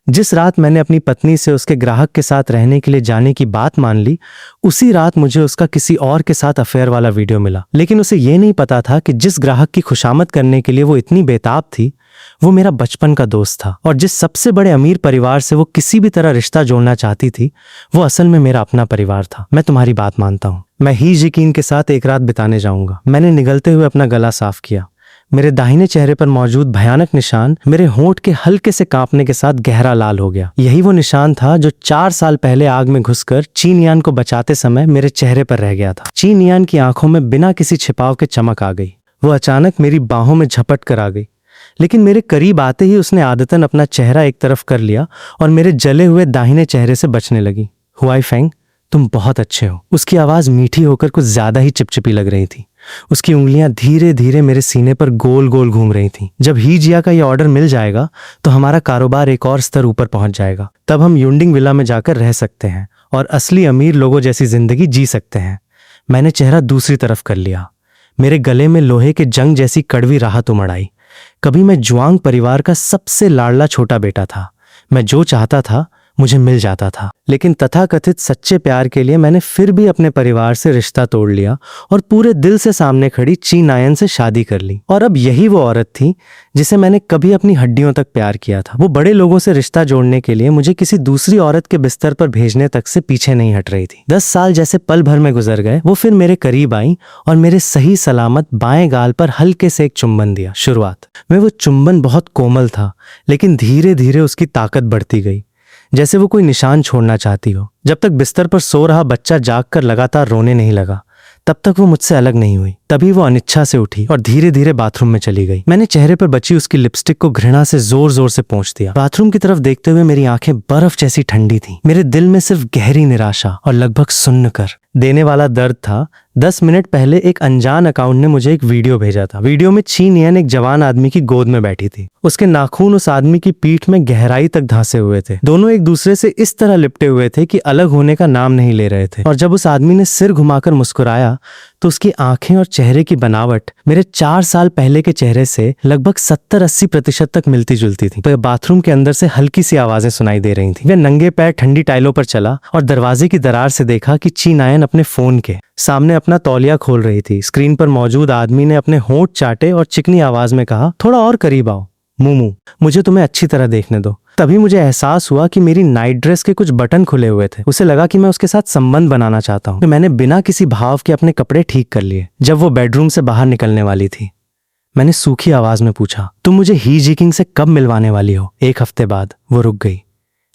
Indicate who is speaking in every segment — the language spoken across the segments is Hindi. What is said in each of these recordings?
Speaker 1: जिस रात मैंने अपनी पत्नी से उसके ग्राहक के साथ रहने के लिए जाने की बात मान ली, उसी रात मुझे उसका किसी और के साथ अफेयर वाला वीडियो मिला। लेकिन उसे ये नहीं पता था कि जिस ग्राहक की खुशामद करने के लिए वो इतनी बेताब थी, वो मेरा बचपन का दोस्त था। और जिस सबसे बड़े अमीर परिवार से वो किसी भी तरह रिश्ता जोड़ना चाहती थी, वो असल में मेरा अपना परिवार था। मैं तुम्हारी बात मानता हूँ, मैं ही यकीन के साथ एक रात बिताने जाऊंगा। मैंने निगलते हुए अपना गला साफ किया। मेरे दाहिने चेहरे पर मौजूद भयानक निशान मेरे होंठ के हल्के से कांपने के साथ गहरा लाल हो गया। यही वो निशान था जो 4 साल पहले आग में घुसकर चीन यान को बचाते समय मेरे चेहरे पर रह गया था। चीन यान की आंखों में बिना किसी छिपाव के चमक आ गई। वो अचानक मेरी बाहों में झपट कर आ गई, लेकिन मेरे करीब आते ही उसने आदतन अपना चेहरा एक तरफ कर लिया और मेरे जले हुए दाहिने चेहरे से बचने लगी। हुआई फेंग, तुम बहुत अच्छे हो। उसकी आवाज मीठी होकर कुछ ज्यादा ही चिपचिपी लग रही थी। उसकी उंगलियां धीरे धीरे मेरे सीने पर गोल गोल घूम रही थीं। जब ही जिया का ये ऑर्डर मिल जाएगा तो हमारा कारोबार एक और स्तर ऊपर पहुंच जाएगा। तब हम यूंडिंग विला में जाकर रह सकते हैं और असली अमीर लोगों जैसी जिंदगी जी सकते हैं। मैंने चेहरा दूसरी तरफ कर लिया। मेरे गले में लोहे के जंग जैसी कड़वी राहत उमड़ आई। कभी मैं जुआंग परिवार का सबसे लाडला छोटा बेटा था। मैं जो चाहता था मुझे मिल जाता था। लेकिन तथाकथित सच्चे प्यार के लिए मैंने फिर भी अपने परिवार से रिश्ता तोड़ लिया और पूरे दिल से सामने खड़ी ची नायन से शादी कर ली। और अब यही वो औरत थी जिसे मैंने कभी अपनी हड्डियों तक प्यार किया था। वो बड़े लोगों से रिश्ता जोड़ने के लिए मुझे किसी दूसरी औरत के बिस्तर पर भेजने तक से पीछे नहीं हट रही थी। 10 साल जैसे पल भर में गुजर गए। वो फिर मेरे करीब आई और मेरे सही सलामत बाएं गाल पर हल्के से एक चुंबन दिया। शुरुआत में वो चुंबन बहुत कोमल था, लेकिन धीरे धीरे उसकी ताकत बढ़ती गई, जैसे वो कोई निशान छोड़ना चाहती हो। जब तक बिस्तर पर सो रहा बच्चा जागकर लगातार रोने नहीं लगा, तब तक वो मुझसे अलग नहीं हुई। तभी वो अनिच्छा से उठी और धीरे धीरे बाथरूम में चली गई। मैंने चेहरे पर बची उसकी लिपस्टिक को घृणा से जोर जोर से पोंछ दिया। बाथरूम की तरफ देखते हुए मेरी आंखें बर्फ जैसी ठंडी थीं। मेरे दिल में सिर्फ गहरी निराशा और लगभग सुन्न कर देने वाला दर्द था। 10 मिनट पहले एक अनजान अकाउंट ने मुझे एक वीडियो भेजा था। वीडियो में ची नियन एक जवान आदमी की गोद में बैठी थी। उसके नाखून उस आदमी की पीठ में गहराई तक धंसे हुए थे। दोनों एक दूसरे से इस तरह लिपटे हुए थे कि अलग होने का नाम नहीं ले रहे थे। और जब उस आदमी ने सिर घुमाकर मुस्कुराया तो उसकी आंखें और चेहरे की बनावट मेरे 4 साल पहले के चेहरे से लगभग 70-80% तक मिलती जुलती थी। तो बाथरूम के अंदर से हल्की सी आवाजें सुनाई दे रही थी। वह नंगे पैर ठंडी टाइलों पर चला और दरवाजे की दरार से देखा कि ची नायन अपने फोन के सामने अपना तौलिया खोल रही थी। स्क्रीन पर मौजूद आदमी ने अपने होंठ चाटे और चिकनी आवाज में कहा, थोड़ा और करीब आओ मूमू, मुझे तुम्हें अच्छी तरह देखने दो। तभी मुझे एहसास हुआ कि मेरी नाइट ड्रेस के कुछ बटन खुले हुए थे। उसे लगा कि मैं उसके साथ संबंध बनाना चाहता हूँ। तो मैंने बिना किसी भाव के अपने कपड़े ठीक कर लिए। जब वो बेडरूम से बाहर निकलने वाली थी, मैंने सूखी आवाज में पूछा, तुम मुझे ही जिकिंग से कब मिलवाने वाली हो? 1 हफ्ते बाद। वो रुक गई,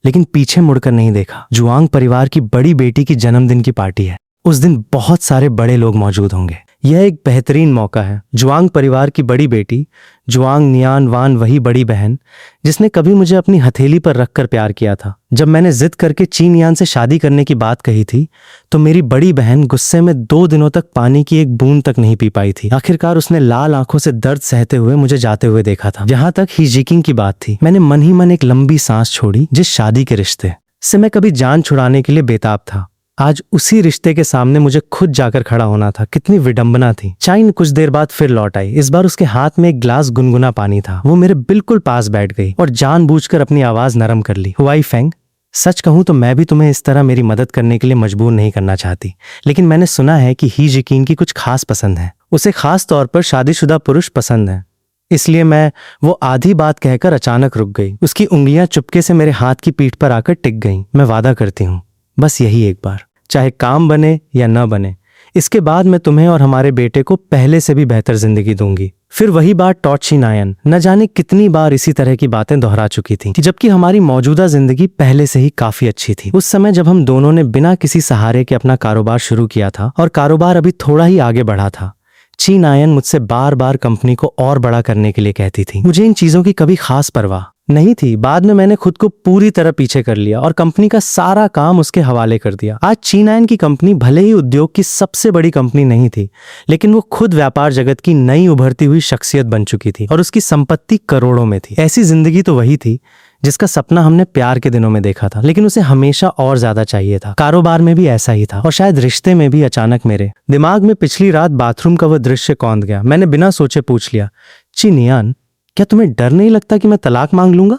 Speaker 1: लेकिन पीछे मुड़कर नहीं देखा। जुआंग परिवार की बड़ी बेटी की जन्मदिन की पार्टी है। उस दिन बहुत सारे बड़े लोग मौजूद होंगे। यह एक बेहतरीन मौका है। जुआंग परिवार की बड़ी बेटी जुआंग नियान वान, वही बड़ी बहन जिसने कभी मुझे अपनी हथेली पर रखकर प्यार किया था। जब मैंने जिद करके चीन यान से शादी करने की बात कही थी तो मेरी बड़ी बहन गुस्से में 2 दिनों तक पानी की एक बूंद तक नहीं पी पाई थी। आखिरकार उसने लाल आंखों से दर्द सहते हुए मुझे जाते हुए देखा था। जहां तक ही जिकिंग की बात थी, मैंने मन ही मन एक लंबी सांस छोड़ी। जिस शादी के रिश्ते से मैं कभी जान छुड़ाने के लिए बेताब था, आज उसी रिश्ते के सामने मुझे खुद जाकर खड़ा होना था। कितनी विडंबना थी। चाइन कुछ देर बाद फिर लौट आई। इस बार उसके हाथ में एक गिलास गुनगुना पानी था। वो मेरे बिल्कुल पास बैठ गई और जानबूझकर अपनी आवाज नरम कर ली। हुआई फेंग, सच कहूं तो मैं भी तुम्हें इस तरह मेरी मदद करने के लिए मजबूर नहीं करना चाहती, लेकिन मैंने सुना है कि ही जिकिन की कुछ खास पसंद है। उसे खास तौर पर शादीशुदा पुरुष पसंद है। इसलिए मैं वो आधी बात कहकर अचानक रुक गई। उसकी उंगलियां चुपके से मेरे हाथ की पीठ पर आकर टिक गईं। मैं वादा करती हूँ, बस यही एक बार, चाहे काम बने या न बने, इसके बाद मैं तुम्हें और हमारे बेटे को पहले से भी बेहतर जिंदगी दूंगी। फिर वही बात टॉची नायन न जाने कितनी बार इसी तरह की बातें दोहरा चुकी थी, जबकि हमारी मौजूदा जिंदगी पहले से ही काफी अच्छी थी। उस समय जब हम दोनों ने बिना किसी सहारे के अपना कारोबार शुरू किया था और कारोबार अभी थोड़ा ही आगे बढ़ा था, ची नायन मुझसे बार बार कंपनी को और बड़ा करने के लिए कहती थी। मुझे इन चीजों की कभी खास परवाह नहीं थी। बाद में मैंने खुद को पूरी तरह पीछे कर लिया और कंपनी का सारा काम उसके हवाले कर दिया। आज ची नायन की कंपनी भले ही उद्योग की सबसे बड़ी कंपनी नहीं थी, लेकिन वो खुद व्यापार जगत की नई उभरती हुई शख्सियत बन चुकी थी और उसकी संपत्ति करोड़ों में थी। ऐसी जिंदगी तो वही थी जिसका सपना हमने प्यार के दिनों में देखा था, लेकिन उसे हमेशा और ज्यादा चाहिए था। कारोबार में भी ऐसा ही था और शायद रिश्ते में भी। अचानक मेरे दिमाग में पिछली रात बाथरूम का वह दृश्य कौंध गया। मैंने बिना सोचे पूछ लिया, ची नियान, क्या तुम्हें डर नहीं लगता कि मैं तलाक मांग लूंगा?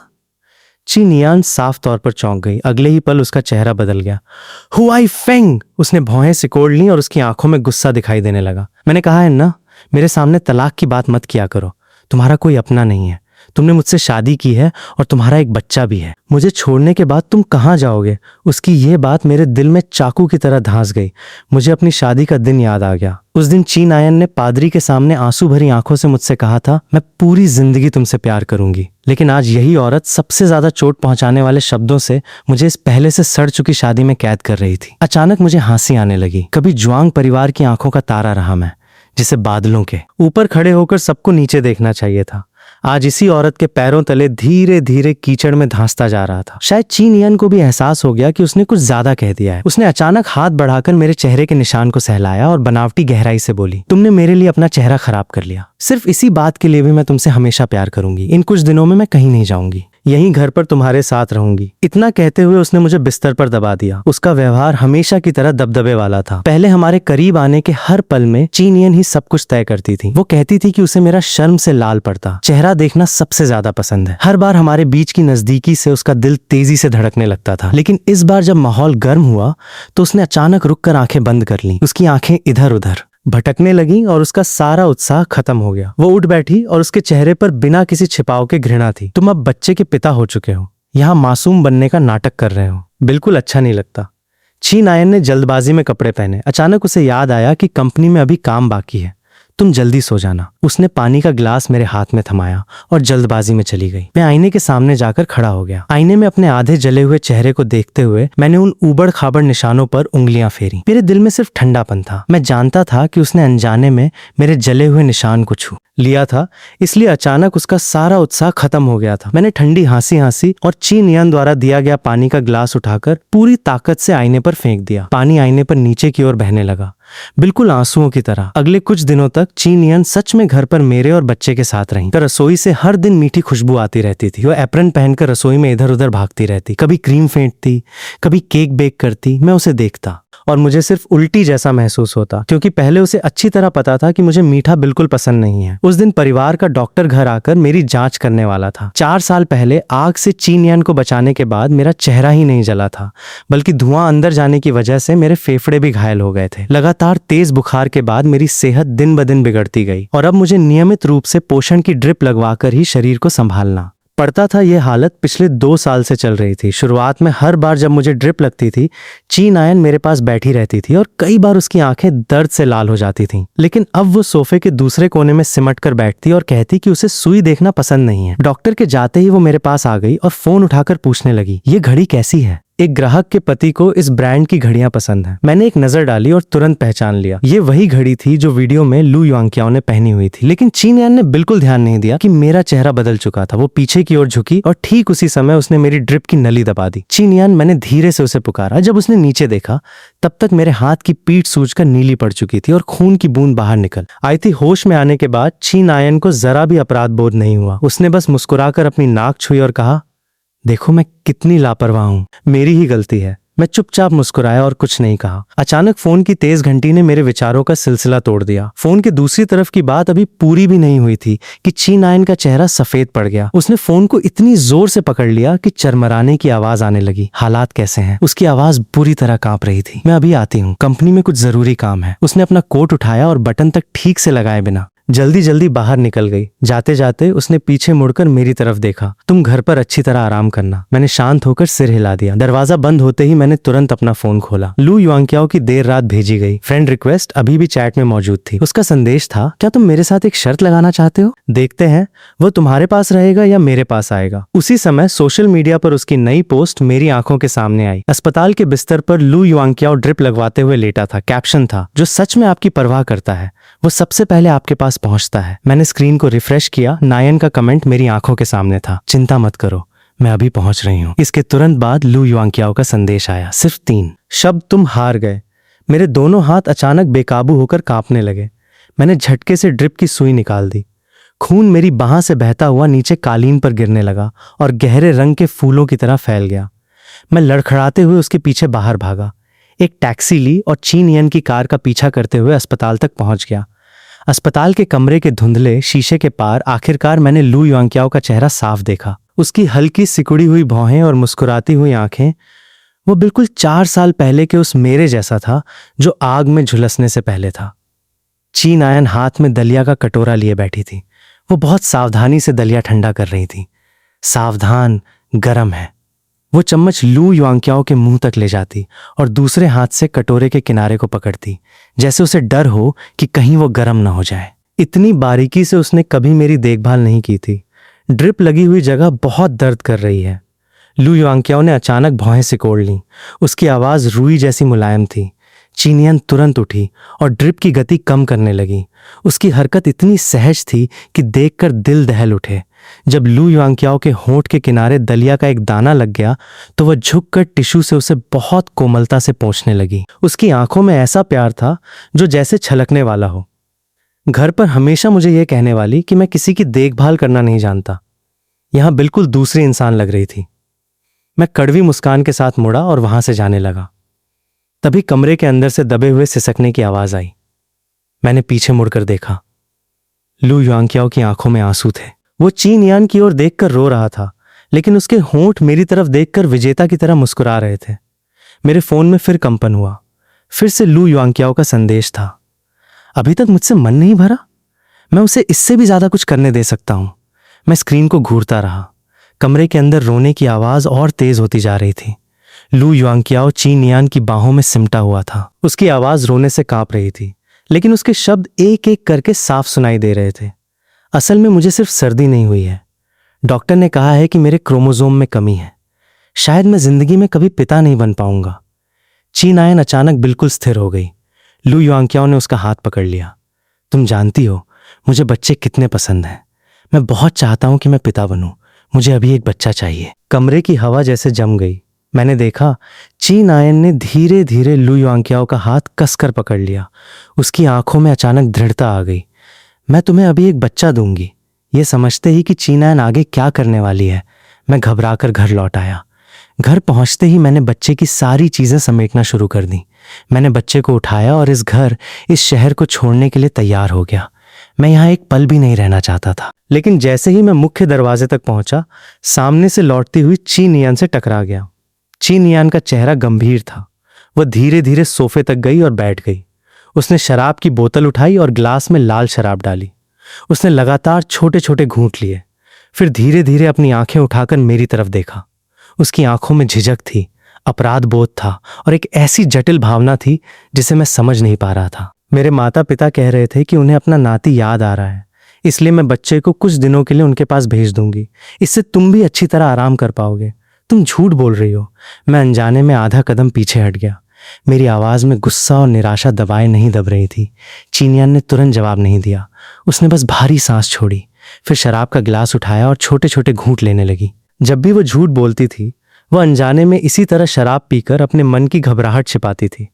Speaker 1: ची नियान साफ तौर पर चौंक गई। अगले ही पल उसका चेहरा बदल गया। हुआई फेंग, उसने भौहें सिकोड़ ली और उसकी आंखों में गुस्सा दिखाई देने लगा। मैंने कहा है ना, मेरे सामने तलाक की बात मत किया करो। तुम्हारा कोई अपना नहीं है, तुमने मुझसे शादी की है और तुम्हारा एक बच्चा भी है। मुझे छोड़ने के बाद तुम कहाँ जाओगे? उसकी ये बात मेरे दिल में चाकू की तरह धंस गई। मुझे अपनी शादी का दिन याद आ गया। उस दिन ची नायन ने पादरी के सामने आंसू भरी आंखों से मुझसे कहा था, मैं पूरी जिंदगी तुमसे प्यार करूंगी। लेकिन आज यही औरत सबसे ज्यादा चोट पहुंचाने वाले शब्दों से मुझे इस पहले से सड़ चुकी शादी में कैद कर रही थी। अचानक मुझे हंसी आने लगी। कभी जुआंग परिवार की आंखों का तारा रहा मैं, जिसे बादलों के ऊपर खड़े होकर सबको नीचे देखना चाहिए था। आज इसी औरत के पैरों तले धीरे धीरे कीचड़ में धंसता जा रहा था। शायद ची नियन को भी एहसास हो गया कि उसने कुछ ज्यादा कह दिया है। उसने अचानक हाथ बढ़ाकर मेरे चेहरे के निशान को सहलाया और बनावटी गहराई से बोली, तुमने मेरे लिए अपना चेहरा खराब कर लिया। सिर्फ इसी बात के लिए भी मैं तुमसे हमेशा प्यार करूंगी। इन कुछ दिनों में मैं कहीं नहीं जाऊंगी, यहीं घर पर तुम्हारे साथ रहूंगी। इतना कहते हुए उसने मुझे बिस्तर पर दबा दिया। उसका व्यवहार हमेशा की तरह दबदबे वाला था। पहले हमारे करीब आने के हर पल में ची नियन ही सब कुछ तय करती थी। वो कहती थी कि उसे मेरा शर्म से लाल पड़ता चेहरा देखना सबसे ज्यादा पसंद है। हर बार हमारे बीच की नजदीकी से उसका दिल तेजी से धड़कने लगता था। लेकिन इस बार जब माहौल गर्म हुआ तो उसने अचानक रुककर आंखें बंद कर लीं। उसकी आंखें इधर उधर भटकने लगी और उसका सारा उत्साह खत्म हो गया। वो उठ बैठी और उसके चेहरे पर बिना किसी छिपाव के घृणा थी। तुम अब बच्चे के पिता हो चुके हो, यहाँ मासूम बनने का नाटक कर रहे हो, बिल्कुल अच्छा नहीं लगता। ची नायन ने जल्दबाजी में कपड़े पहने। अचानक उसे याद आया कि कंपनी में अभी काम बाकी है, तुम जल्दी सो जाना। उसने पानी का गिलास मेरे हाथ में थमाया और जल्दबाजी में चली गई। मैं आईने के सामने जाकर खड़ा हो गया। आईने में अपने आधे जले हुए चेहरे को देखते हुए मैंने उन ऊबड़ खाबड़ निशानों पर उंगलियां फेरी। मेरे दिल में सिर्फ ठंडापन था। मैं जानता था कि उसने अनजाने में मेरे जले हुए निशान को छू लिया था, इसलिए अचानक उसका सारा उत्साह खत्म हो गया था। मैंने ठंडी हंसी हंसी और ची नियन द्वारा दिया गया पानी का गिलास उठाकर पूरी ताकत से आईने पर फेंक दिया। पानी आईने पर नीचे की ओर बहने लगा, बिल्कुल आंसुओं की तरह। अगले कुछ दिनों तक ची नियन सच में घर पर मेरे और बच्चे के साथ रही। रसोई से हर दिन मीठी खुशबू आती रहती थी। वो एप्रन पहनकर रसोई में इधर उधर भागती रहती, कभी क्रीम फेंटती, कभी केक बेक करती। मैं उसे देखता और मुझे सिर्फ उल्टी जैसा महसूस होता, क्योंकि पहले उसे अच्छी तरह पता था कि मुझे मीठा बिल्कुल पसंद नहीं है। उस दिन परिवार का डॉक्टर घर आकर मेरी जांच करने वाला था। 4 साल पहले आग से ची नियन को बचाने के बाद मेरा चेहरा ही नहीं जला था, बल्कि धुआं अंदर जाने की वजह से मेरे फेफड़े भी घायल हो गए थे। लगातार तेज बुखार के बाद मेरी सेहत दिन ब दिन बिगड़ती गई और अब मुझे नियमित रूप से पोषण की ड्रिप लगवाकर ही शरीर को संभालना पड़ता था। यह हालत पिछले 2 साल से चल रही थी। शुरुआत में हर बार जब मुझे ड्रिप लगती थी, ची नायन मेरे पास बैठी रहती थी और कई बार उसकी आंखें दर्द से लाल हो जाती थीं। लेकिन अब वो सोफे के दूसरे कोने में सिमट कर बैठती और कहती कि उसे सुई देखना पसंद नहीं है। डॉक्टर के जाते ही वो मेरे पास आ गई और फोन उठाकर पूछने लगी, ये घड़ी कैसी है? एक ग्राहक के पति को इस ब्रांड की घड़ियां पसंद हैं। मैंने एक नजर डाली और तुरंत पहचान लिया। ये वही घड़ी थी जो वीडियो में लू युआंग्क्याओ ने पहनी हुई थी। लेकिन ची नियन ने बिल्कुल ध्यान नहीं दिया कि मेरा चेहरा बदल चुका था। वो पीछे की ओर झुकी और ठीक उसी समय उसने मेरी ड्रिप की नली दबा दी। ची नियन, मैंने धीरे से उसे पुकारा। जब उसने नीचे देखा तब तक मेरे हाथ की पीठ सूजकर नीली पड़ चुकी थी और खून की बूंद बाहर निकल आई थी। होश में आने के बाद ची नायन को जरा भी अपराध बोध नहीं हुआ। उसने बस मुस्कुराकर अपनी नाक छुई और कहा, देखो मैं कितनी लापरवाह हूं, मेरी ही गलती है। मैं चुपचाप मुस्कुराया और कुछ नहीं कहा। अचानक फोन की तेज घंटी ने मेरे विचारों का सिलसिला तोड़ दिया। फोन के दूसरी तरफ की बात अभी पूरी भी नहीं हुई थी कि ची नायन का चेहरा सफेद पड़ गया। उसने फोन को इतनी जोर से पकड़ लिया कि चरमराने की आवाज आने लगी। हालात कैसे हैं? उसकी आवाज बुरी तरह कांप रही थी। मैं अभी आती हूँ, कंपनी में कुछ जरूरी काम है। उसने अपना कोट उठाया और बटन तक ठीक से लगाए बिना जल्दी जल्दी बाहर निकल गई। जाते जाते उसने पीछे मुड़कर मेरी तरफ देखा, तुम घर पर अच्छी तरह आराम करना। मैंने शांत होकर सिर हिला दिया। दरवाजा बंद होते ही मैंने तुरंत अपना फोन खोला। लू युआंग्क्याओ की देर रात भेजी गई फ्रेंड रिक्वेस्ट अभी भी चैट में मौजूद थी। उसका संदेश था, क्या तुम मेरे साथ एक शर्त लगाना चाहते हो? देखते हैं वो तुम्हारे पास रहेगा या मेरे पास आएगा। उसी समय सोशल मीडिया पर उसकी नई पोस्ट मेरी आंखों के सामने आई। अस्पताल के बिस्तर पर लू युआंग्क्याओ ड्रिप लगवाते हुए लेटा था। कैप्शन था, जो सच में आपकी परवाह करता है वो सबसे पहले आपके पास पहुंचता है। मैंने स्क्रीन को रिफ्रेश किया। नायन का कमेंट मेरी आंखों के सामने था, चिंता मत करो, मैं अभी पहुंच रही हूं। इसके तुरंत बाद लू युआंग्क्याओ का संदेश आया, सिर्फ 3 शब्द, तुम हार गए। मेरे दोनों हाथ अचानक बेकाबू होकर कांपने लगे। मैंने झटके से ड्रिप की सुई निकाल दी। खून मेरी बाह से बहता हुआ नीचे कालीन पर गिरने लगा और गहरे रंग के फूलों की तरह फैल गया। मैं लड़खड़ाते हुए उसके पीछे बाहर भागा, एक टैक्सी ली और ची नियन की कार का पीछा करते हुए अस्पताल तक पहुंच गया। अस्पताल के कमरे के धुंधले शीशे के पार आखिरकार मैंने लू युआंग्क्याओ का चेहरा साफ देखा। उसकी हल्की सिकुड़ी हुई भौहें और मुस्कुराती हुई आंखें, वो बिल्कुल 4 साल पहले के उस मेरे जैसा था जो आग में झुलसने से पहले था। चीन आयन हाथ में दलिया का कटोरा लिए बैठी थी। वो बहुत सावधानी से दलिया ठंडा कर रही थी। सावधान, गरम है। वो चम्मच लू युआंग्क्याओ के मुंह तक ले जाती और दूसरे हाथ से कटोरे के किनारे को पकड़ती, जैसे उसे डर हो कि कहीं वो गरम ना हो जाए। इतनी बारीकी से उसने कभी मेरी देखभाल नहीं की थी। ड्रिप लगी हुई जगह बहुत दर्द कर रही है। लू युआंग्क्याओ ने अचानक भौहें सिकोड़ लीं। उसकी आवाज रुई जैसी मुलायम थी। चीनियन तुरंत उठी और ड्रिप की गति कम करने लगी। उसकी हरकत इतनी सहज थी कि देखकर दिल दहल उठे। जब लू युआंग्क्याओ के होंठ के किनारे दलिया का एक दाना लग गया तो वह झुककर टिश्यू से उसे बहुत कोमलता से पोंछने लगी। उसकी आंखों में ऐसा प्यार था जो जैसे छलकने वाला हो। घर पर हमेशा मुझे यह कहने वाली कि मैं किसी की देखभाल करना नहीं जानता। यहां बिल्कुल दूसरी इंसान लग रही थी। मैं कड़वी मुस्कान के साथ मुड़ा और वहां से जाने लगा। तभी कमरे के अंदर से दबे हुए सिसकने की आवाज आई। मैंने पीछे मुड़कर देखा। लू युआंग्क्याओ की आंखों में आंसू थे। वो चीन यान की ओर देखकर रो रहा था, लेकिन उसके होंठ मेरी तरफ देखकर विजेता की तरह मुस्कुरा रहे थे। मेरे फोन में फिर कंपन हुआ। फिर से लू युआंग्क्याओ का संदेश था। अभी तक मुझसे मन नहीं भरा? मैं उसे इससे भी ज्यादा कुछ करने दे सकता हूं। मैं स्क्रीन को घूरता रहा। कमरे के अंदर रोने की आवाज और तेज होती जा रही थी। लू युआंग्क्याओ चीन यान की बाहों में सिमटा हुआ था। उसकी आवाज रोने से कांप रही थी, लेकिन उसके शब्द एक एक करके साफ सुनाई दे रहे थे। असल में मुझे सिर्फ सर्दी नहीं हुई है। डॉक्टर ने कहा है कि मेरे क्रोमोसोम में कमी है। शायद मैं जिंदगी में कभी पिता नहीं बन पाऊंगा। चीन आयन अचानक बिल्कुल स्थिर हो गई। लू युआंग्क्याओ ने उसका हाथ पकड़ लिया। तुम जानती हो मुझे बच्चे कितने पसंद हैं। मैं बहुत चाहता हूं कि मैं पिता बनूं। मुझे अभी एक बच्चा चाहिए। कमरे की हवा जैसे जम गई। मैंने देखा चीन आयन ने धीरे धीरे लू युआंग्क्याओ का हाथ कसकर पकड़ लिया। उसकी आंखों में अचानक दृढ़ता आ गई। मैं तुम्हें अभी एक बच्चा दूंगी। ये समझते ही कि चीन आयन आगे क्या करने वाली है, मैं घबराकर घर लौट आया। घर पहुंचते ही मैंने बच्चे की सारी चीजें समेटना शुरू कर दी। मैंने बच्चे को उठाया और इस शहर को छोड़ने के लिए तैयार हो गया। मैं यहाँ एक पल भी नहीं रहना चाहता था। लेकिन जैसे ही मैं मुख्य दरवाजे तक पहुंचा, सामने से लौटती हुई चीन यान से टकरा गया। चीन यान का चेहरा गंभीर था। वह धीरे धीरे सोफे तक गई और बैठ गई। उसने शराब की बोतल उठाई और ग्लास में लाल शराब डाली। उसने लगातार छोटे छोटे घूंट लिए, फिर धीरे धीरे अपनी आंखें उठाकर मेरी तरफ देखा। उसकी आंखों में झिझक थी, अपराध बोध था और एक ऐसी जटिल भावना थी जिसे मैं समझ नहीं पा रहा था। मेरे माता पिता कह रहे थे कि उन्हें अपना नाती याद आ रहा है, इसलिए मैं बच्चे को कुछ दिनों के लिए उनके पास भेज दूंगी। इससे तुम भी अच्छी तरह आराम कर पाओगे। तुम झूठ बोल रही हो। मैं अनजाने में आधा कदम पीछे हट गया। मेरी आवाज में गुस्सा और निराशा दबाए नहीं दब रही थी। चीन यान ने तुरंत जवाब नहीं दिया। उसने बस भारी सांस छोड़ी, फिर शराब का गिलास उठाया और छोटे छोटे घूंट लेने लगी। जब भी वो झूठ बोलती थी, वह अनजाने में इसी तरह शराब पीकर अपने मन की घबराहट छिपाती थी।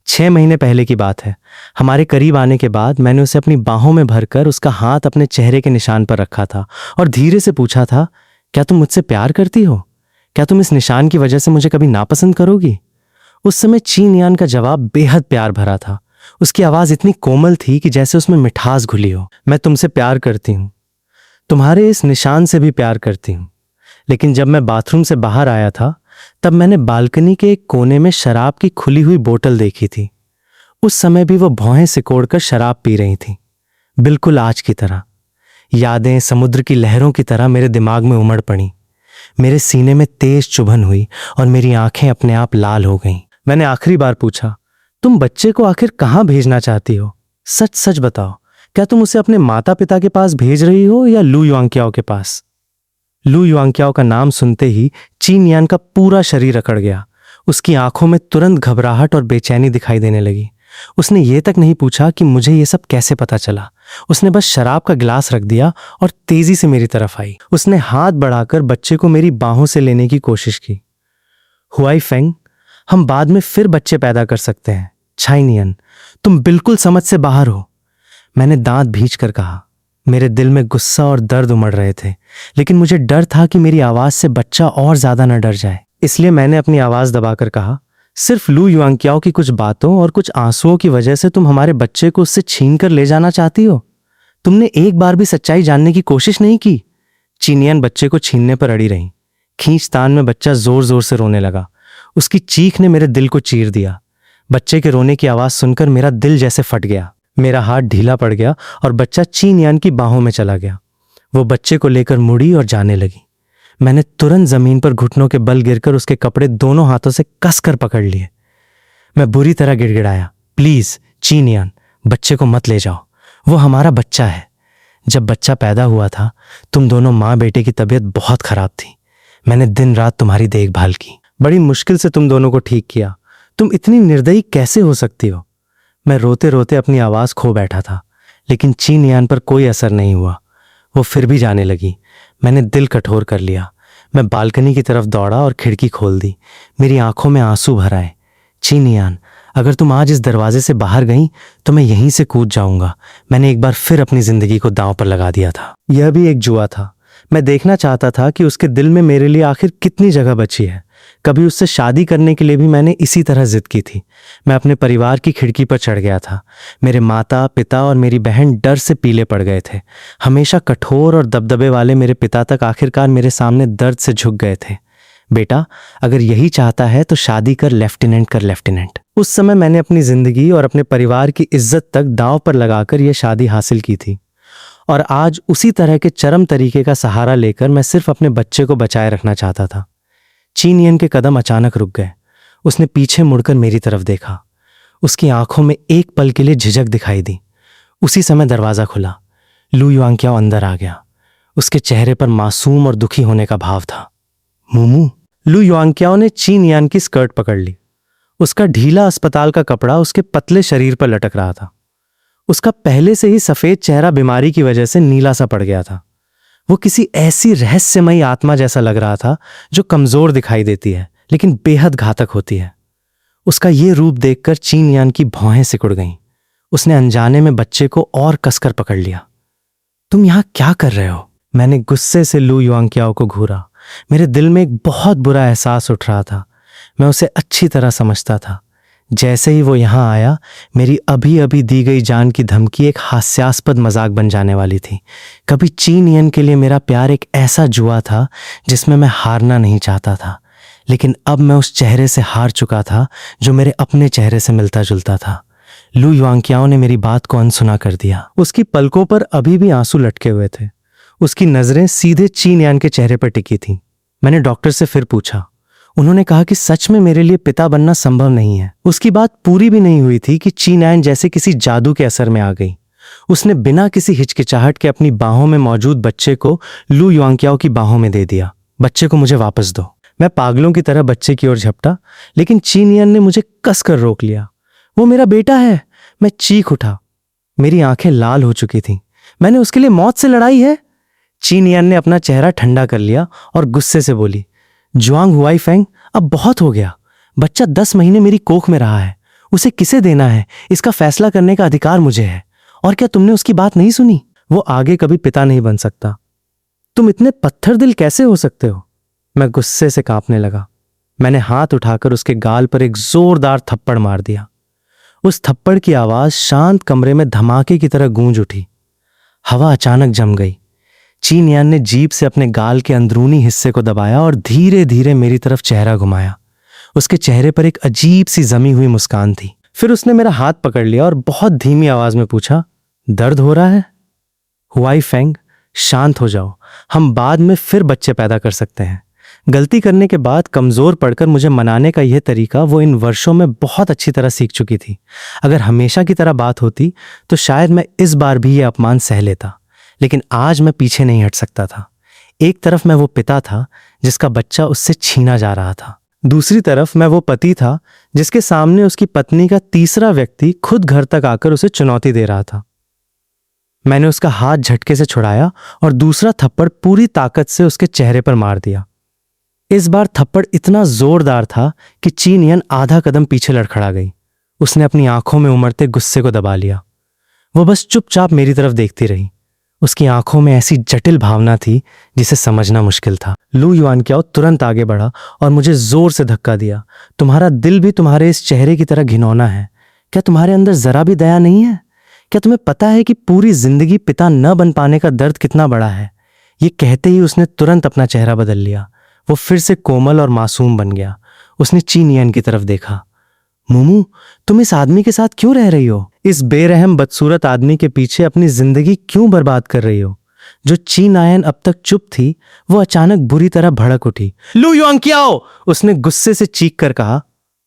Speaker 1: 6 महीने पहले की बात है। हमारे करीब आने के बाद मैंने उसे अपनी बाहों में भरकर उसका हाथ अपने चेहरे के निशान पर रखा था और धीरे से पूछा था, क्या तुम मुझसे प्यार करती हो? क्या तुम इस निशान की वजह से मुझे कभी नापसंद करोगी? उस समय चीन यान का जवाब बेहद प्यार भरा था। उसकी आवाज इतनी कोमल थी कि जैसे उसमें मिठास घुली हो। मैं तुमसे प्यार करती हूं, तुम्हारे इस निशान से भी प्यार करती हूं। लेकिन जब मैं बाथरूम से बाहर आया था, तब मैंने बालकनी के एक कोने में शराब की खुली हुई बोतल देखी थी। उस समय भी वो भौहें सिकोड़कर शराब पी रही थी, बिल्कुल आज की तरह। यादें समुद्र की लहरों की तरह मेरे दिमाग में उमड़ पड़ी। मेरे सीने में तेज चुभन हुई और मेरी आंखें अपने आप लाल हो गईं। मैंने आखिरी बार पूछा, तुम बच्चे को आखिर कहां भेजना चाहती हो? सच सच बताओ, क्या तुम उसे अपने माता पिता के पास भेज रही हो या लू युआंग्क्याओ के पास? लू युआंग्क्याओ का नाम सुनते ही चीन यान का पूरा शरीर अकड़ गया। उसकी आंखों में तुरंत घबराहट और बेचैनी दिखाई देने लगी। उसने ये तक नहीं पूछा कि मुझे ये सब कैसे पता चला। उसने बस शराब का गिलास रख दिया और तेजी से मेरी तरफ आई। उसने हाथ बढ़ाकर बच्चे को मेरी बाहों से लेने की कोशिश की। हुआई फेंग, हम बाद में फिर बच्चे पैदा कर सकते हैं। छाइनियन, तुम बिल्कुल समझ से बाहर हो। मैंने दांत भींचकर कहा। मेरे दिल में गुस्सा और दर्द उमड़ रहे थे, लेकिन मुझे डर था कि मेरी आवाज से बच्चा और ज्यादा न डर जाए। इसलिए मैंने अपनी आवाज दबाकर कहा, सिर्फ लू युआंग्क्याओ की कुछ बातों और कुछ आंसुओं की वजह से तुम हमारे बच्चे को उससे छीन कर ले जाना चाहती हो? तुमने एक बार भी सच्चाई जानने की कोशिश नहीं की? चीनियान बच्चे को छीनने पर अड़ी रही। खींचतान में बच्चा जोर जोर से रोने लगा। उसकी चीख ने मेरे दिल को चीर दिया। बच्चे के रोने की आवाज सुनकर मेरा दिल जैसे फट गया। मेरा हाथ ढीला पड़ गया और बच्चा चीनियान की बाहों में चला गया। वो बच्चे को लेकर मुड़ी और जाने लगी। मैंने तुरंत जमीन पर घुटनों के बल गिरकर उसके कपड़े दोनों हाथों से कसकर पकड़ लिए। मैं बुरी तरह गिड़गिड़ाया, प्लीज चीनियान, बच्चे को मत ले जाओ, वो हमारा बच्चा है। जब बच्चा पैदा हुआ था तुम दोनों माँ बेटे की तबीयत बहुत खराब थी। मैंने दिन रात तुम्हारी देखभाल की, बड़ी मुश्किल से तुम दोनों को ठीक किया। तुम इतनी निर्दयी कैसे हो सकती हो? मैं रोते रोते अपनी आवाज खो बैठा था, लेकिन चीनियान पर कोई असर नहीं हुआ। वो फिर भी जाने लगी। मैंने दिल कठोर कर लिया। मैं बालकनी की तरफ दौड़ा और खिड़की खोल दी। मेरी आंखों में आंसू भर आए। चीनियान, अगर तुम आज इस दरवाजे से बाहर गई तो मैं यहीं से कूद जाऊंगा। मैंने एक बार फिर अपनी जिंदगी को दांव पर लगा दिया था। यह भी एक जुआ था। मैं देखना चाहता था कि उसके दिल में मेरे लिए आखिर कितनी जगह बची है। कभी उससे शादी करने के लिए भी मैंने इसी तरह जिद की थी। मैं अपने परिवार की खिड़की पर चढ़ गया था। मेरे माता पिता और मेरी बहन डर से पीले पड़ गए थे। हमेशा कठोर और दबदबे वाले मेरे पिता तक आखिरकार मेरे सामने दर्द से झुक गए थे। बेटा, अगर यही चाहता है तो शादी कर लेफ्टिनेंट। उस समय मैंने अपनी जिंदगी और अपने परिवार की इज्जत तक दांव पर लगाकर यह शादी हासिल की थी। और आज उसी तरह के चरम तरीके का सहारा लेकर मैं सिर्फ अपने बच्चे को बचाए रखना चाहता था। चीनियन के कदम अचानक रुक गए। उसने पीछे मुड़कर मेरी तरफ देखा। उसकी आंखों में एक पल के लिए झिझक दिखाई दी। उसी समय दरवाजा खुला। लू युआंग्क्याओ अंदर आ गया। उसके चेहरे पर मासूम और दुखी होने का भाव था। मूमू। लू युआंग्क्याओ ने चीनियान की स्कर्ट पकड़ ली। उसका ढीला अस्पताल का कपड़ा उसके पतले शरीर पर लटक रहा था। उसका पहले से ही सफेद चेहरा बीमारी की वजह से नीला सा पड़ गया था। वो किसी ऐसी रहस्यमयी आत्मा जैसा लग रहा था जो कमजोर दिखाई देती है लेकिन बेहद घातक होती है। उसका ये रूप देखकर चीनियान की भौहें सिकुड़ गईं। उसने अनजाने में बच्चे को और कसकर पकड़ लिया। तुम यहां क्या कर रहे हो? मैंने गुस्से से लू युआंग्क्याओ को घूरा। मेरे दिल में एक बहुत बुरा एहसास उठ रहा था। मैं उसे अच्छी तरह समझता था। जैसे ही वो यहां आया, मेरी अभी अभी दी गई जान की धमकी एक हास्यास्पद मजाक बन जाने वाली थी। कभी चीनियन के लिए मेरा प्यार एक ऐसा जुआ था जिसमें मैं हारना नहीं चाहता था, लेकिन अब मैं उस चेहरे से हार चुका था जो मेरे अपने चेहरे से मिलता जुलता था। लू युआंग्क्याओ ने मेरी बात को अनसुना कर दिया। उसकी पलकों पर अभी भी आंसू लटके हुए थे। उसकी नजरें सीधे चीनियान के चेहरे पर टिकी थीं। मैंने डॉक्टर से फिर पूछा। उन्होंने कहा कि सच में मेरे लिए पिता बनना संभव नहीं है। उसकी बात पूरी भी नहीं हुई थी कि चीनियान जैसे किसी जादू के असर में आ गई। उसने बिना किसी हिचकिचाहट के अपनी बाहों में मौजूद बच्चे को लू युआंग्क्याओ की बाहों में दे दिया। बच्चे को मुझे वापस दो। मैं पागलों की तरह बच्चे की ओर झपटा, लेकिन चीनियान ने मुझे कसकर रोक लिया। वो मेरा बेटा है। मैं चीख उठा। मेरी आंखें लाल हो चुकी थीं। मैंने उसके लिए मौत से लड़ाई है। चीनियान ने अपना चेहरा ठंडा कर लिया और गुस्से से बोली, जुआंग हुआईफेंग, अब बहुत हो गया। बच्चा 10 महीने मेरी कोख में रहा है। उसे किसे देना है इसका फैसला करने का अधिकार मुझे है। और क्या तुमने उसकी बात नहीं सुनी? वो आगे कभी पिता नहीं बन सकता। तुम इतने पत्थर दिल कैसे हो सकते हो? मैं गुस्से से कांपने लगा। मैंने हाथ उठाकर उसके गाल पर एक जोरदार थप्पड़ मार दिया। उस थप्पड़ की आवाज शांत कमरे में धमाके की तरह गूंज उठी। हवा अचानक जम गई। चीनियान ने जीभ से अपने गाल के अंदरूनी हिस्से को दबाया और धीरे धीरे मेरी तरफ चेहरा घुमाया। उसके चेहरे पर एक अजीब सी जमी हुई मुस्कान थी। फिर उसने मेरा हाथ पकड़ लिया और बहुत धीमी आवाज में पूछा, दर्द हो रहा है? हुआईफेंग, शांत हो जाओ। हम बाद में फिर बच्चे पैदा कर सकते हैं। गलती करने के बाद कमजोर पड़कर मुझे मनाने का यह तरीका वो इन वर्षों में बहुत अच्छी तरह सीख चुकी थी। अगर हमेशा की तरह बात होती तो शायद मैं इस बार भी यह अपमान सह लेता, लेकिन आज मैं पीछे नहीं हट सकता था। एक तरफ मैं वो पिता था जिसका बच्चा उससे छीना जा रहा था, दूसरी तरफ मैं वो पति था जिसके सामने उसकी पत्नी का तीसरा व्यक्ति खुद घर तक आकर उसे चुनौती दे रहा था। मैंने उसका हाथ झटके से छुड़ाया और दूसरा थप्पड़ पूरी ताकत से उसके चेहरे पर मार दिया। इस बार थप्पड़ इतना जोरदार था कि चीनियन आधा कदम पीछे लड़खड़ा गई। उसने अपनी आंखों में उमड़ते गुस्से को दबा लिया। वो बस चुपचाप मेरी तरफ देखती रही। उसकी आंखों में ऐसी जटिल भावना थी जिसे समझना मुश्किल था। लू युआंग्क्याओ तुरंत आगे बढ़ा और मुझे जोर से धक्का दिया। तुम्हारा दिल भी तुम्हारे इस चेहरे की तरह घिनौना है। क्या तुम्हारे अंदर जरा भी दया नहीं है? क्या तुम्हें पता है कि पूरी जिंदगी पिता न बन पाने का दर्द कितना बड़ा है? ये कहते ही उसने तुरंत अपना चेहरा बदल लिया। वो फिर से कोमल और मासूम बन गया। उसने ची नियन की तरफ देखा। मुमू, तुम इस आदमी के साथ क्यों रह रही हो? इस बेरहम बदसूरत आदमी के पीछे अपनी जिंदगी क्यों बर्बाद कर रही हो? जो ची नायन अब तक चुप थी, वो अचानक बुरी तरह भड़क उठी। लू युआंग्क्याओ, उसने गुस्से से चीख कर कहा।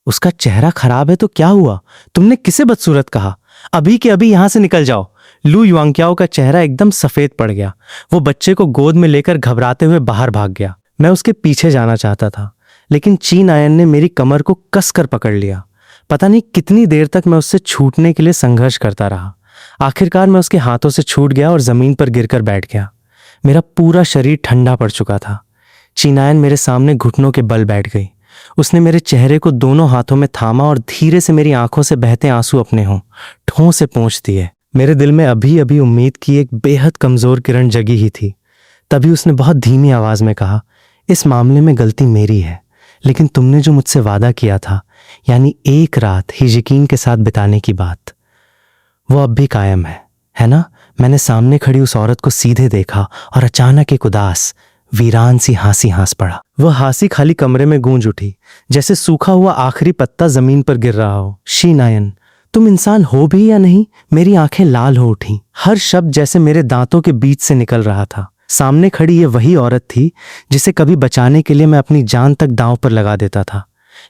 Speaker 1: उसका चेहरा खराब है तो क्या हुआ? तुमने किसे बदसूरत कहा? अभी के अभी यहां से निकल जाओ। लू युआंग्क्याओ का चेहरा एकदम सफेद पड़ गया। वो बच्चे को गोद में लेकर घबराते हुए बाहर भाग गया। मैं उसके पीछे जाना चाहता था, लेकिन ची नायन ने मेरी कमर को कसकर पकड़ लिया। पता नहीं कितनी देर तक मैं उससे छूटने के लिए संघर्ष करता रहा। आखिरकार मैं उसके हाथों से छूट गया और जमीन पर गिरकर बैठ गया। मेरा पूरा शरीर ठंडा पड़ चुका था। ची नायन मेरे सामने घुटनों के बल बैठ गई। उसने मेरे चेहरे को दोनों हाथों में थामा और धीरे से मेरी आंखों से बहते आंसू अपने होठों से पोंछ दिए। मेरे दिल में अभी अभी उम्मीद की एक बेहद कमजोर किरण जगी ही थी। तभी उसने बहुत धीमी आवाज में कहा, इस मामले में गलती मेरी है, लेकिन तुमने जो मुझसे वादा किया था, यानी एक रात हिजिकीन के साथ बिताने की बात, वो अब भी कायम है ना? मैंने सामने खड़ी उस औरत को सीधे देखा और अचानक एक उदास वीरान सी हंसी हंस पड़ा। वह हंसी खाली कमरे में गूंज उठी, जैसे सूखा हुआ आखिरी पत्ता जमीन पर गिर रहा हो। शी नायन, तुम इंसान हो भी या नहीं? मेरी आंखें लाल हो उठी। हर शब्द जैसे मेरे दांतों के बीच से निकल रहा था। सामने खड़ी ये वही औरत थी जिसे कभी बचाने के लिए मैं अपनी जान तक दांव पर लगा देता था,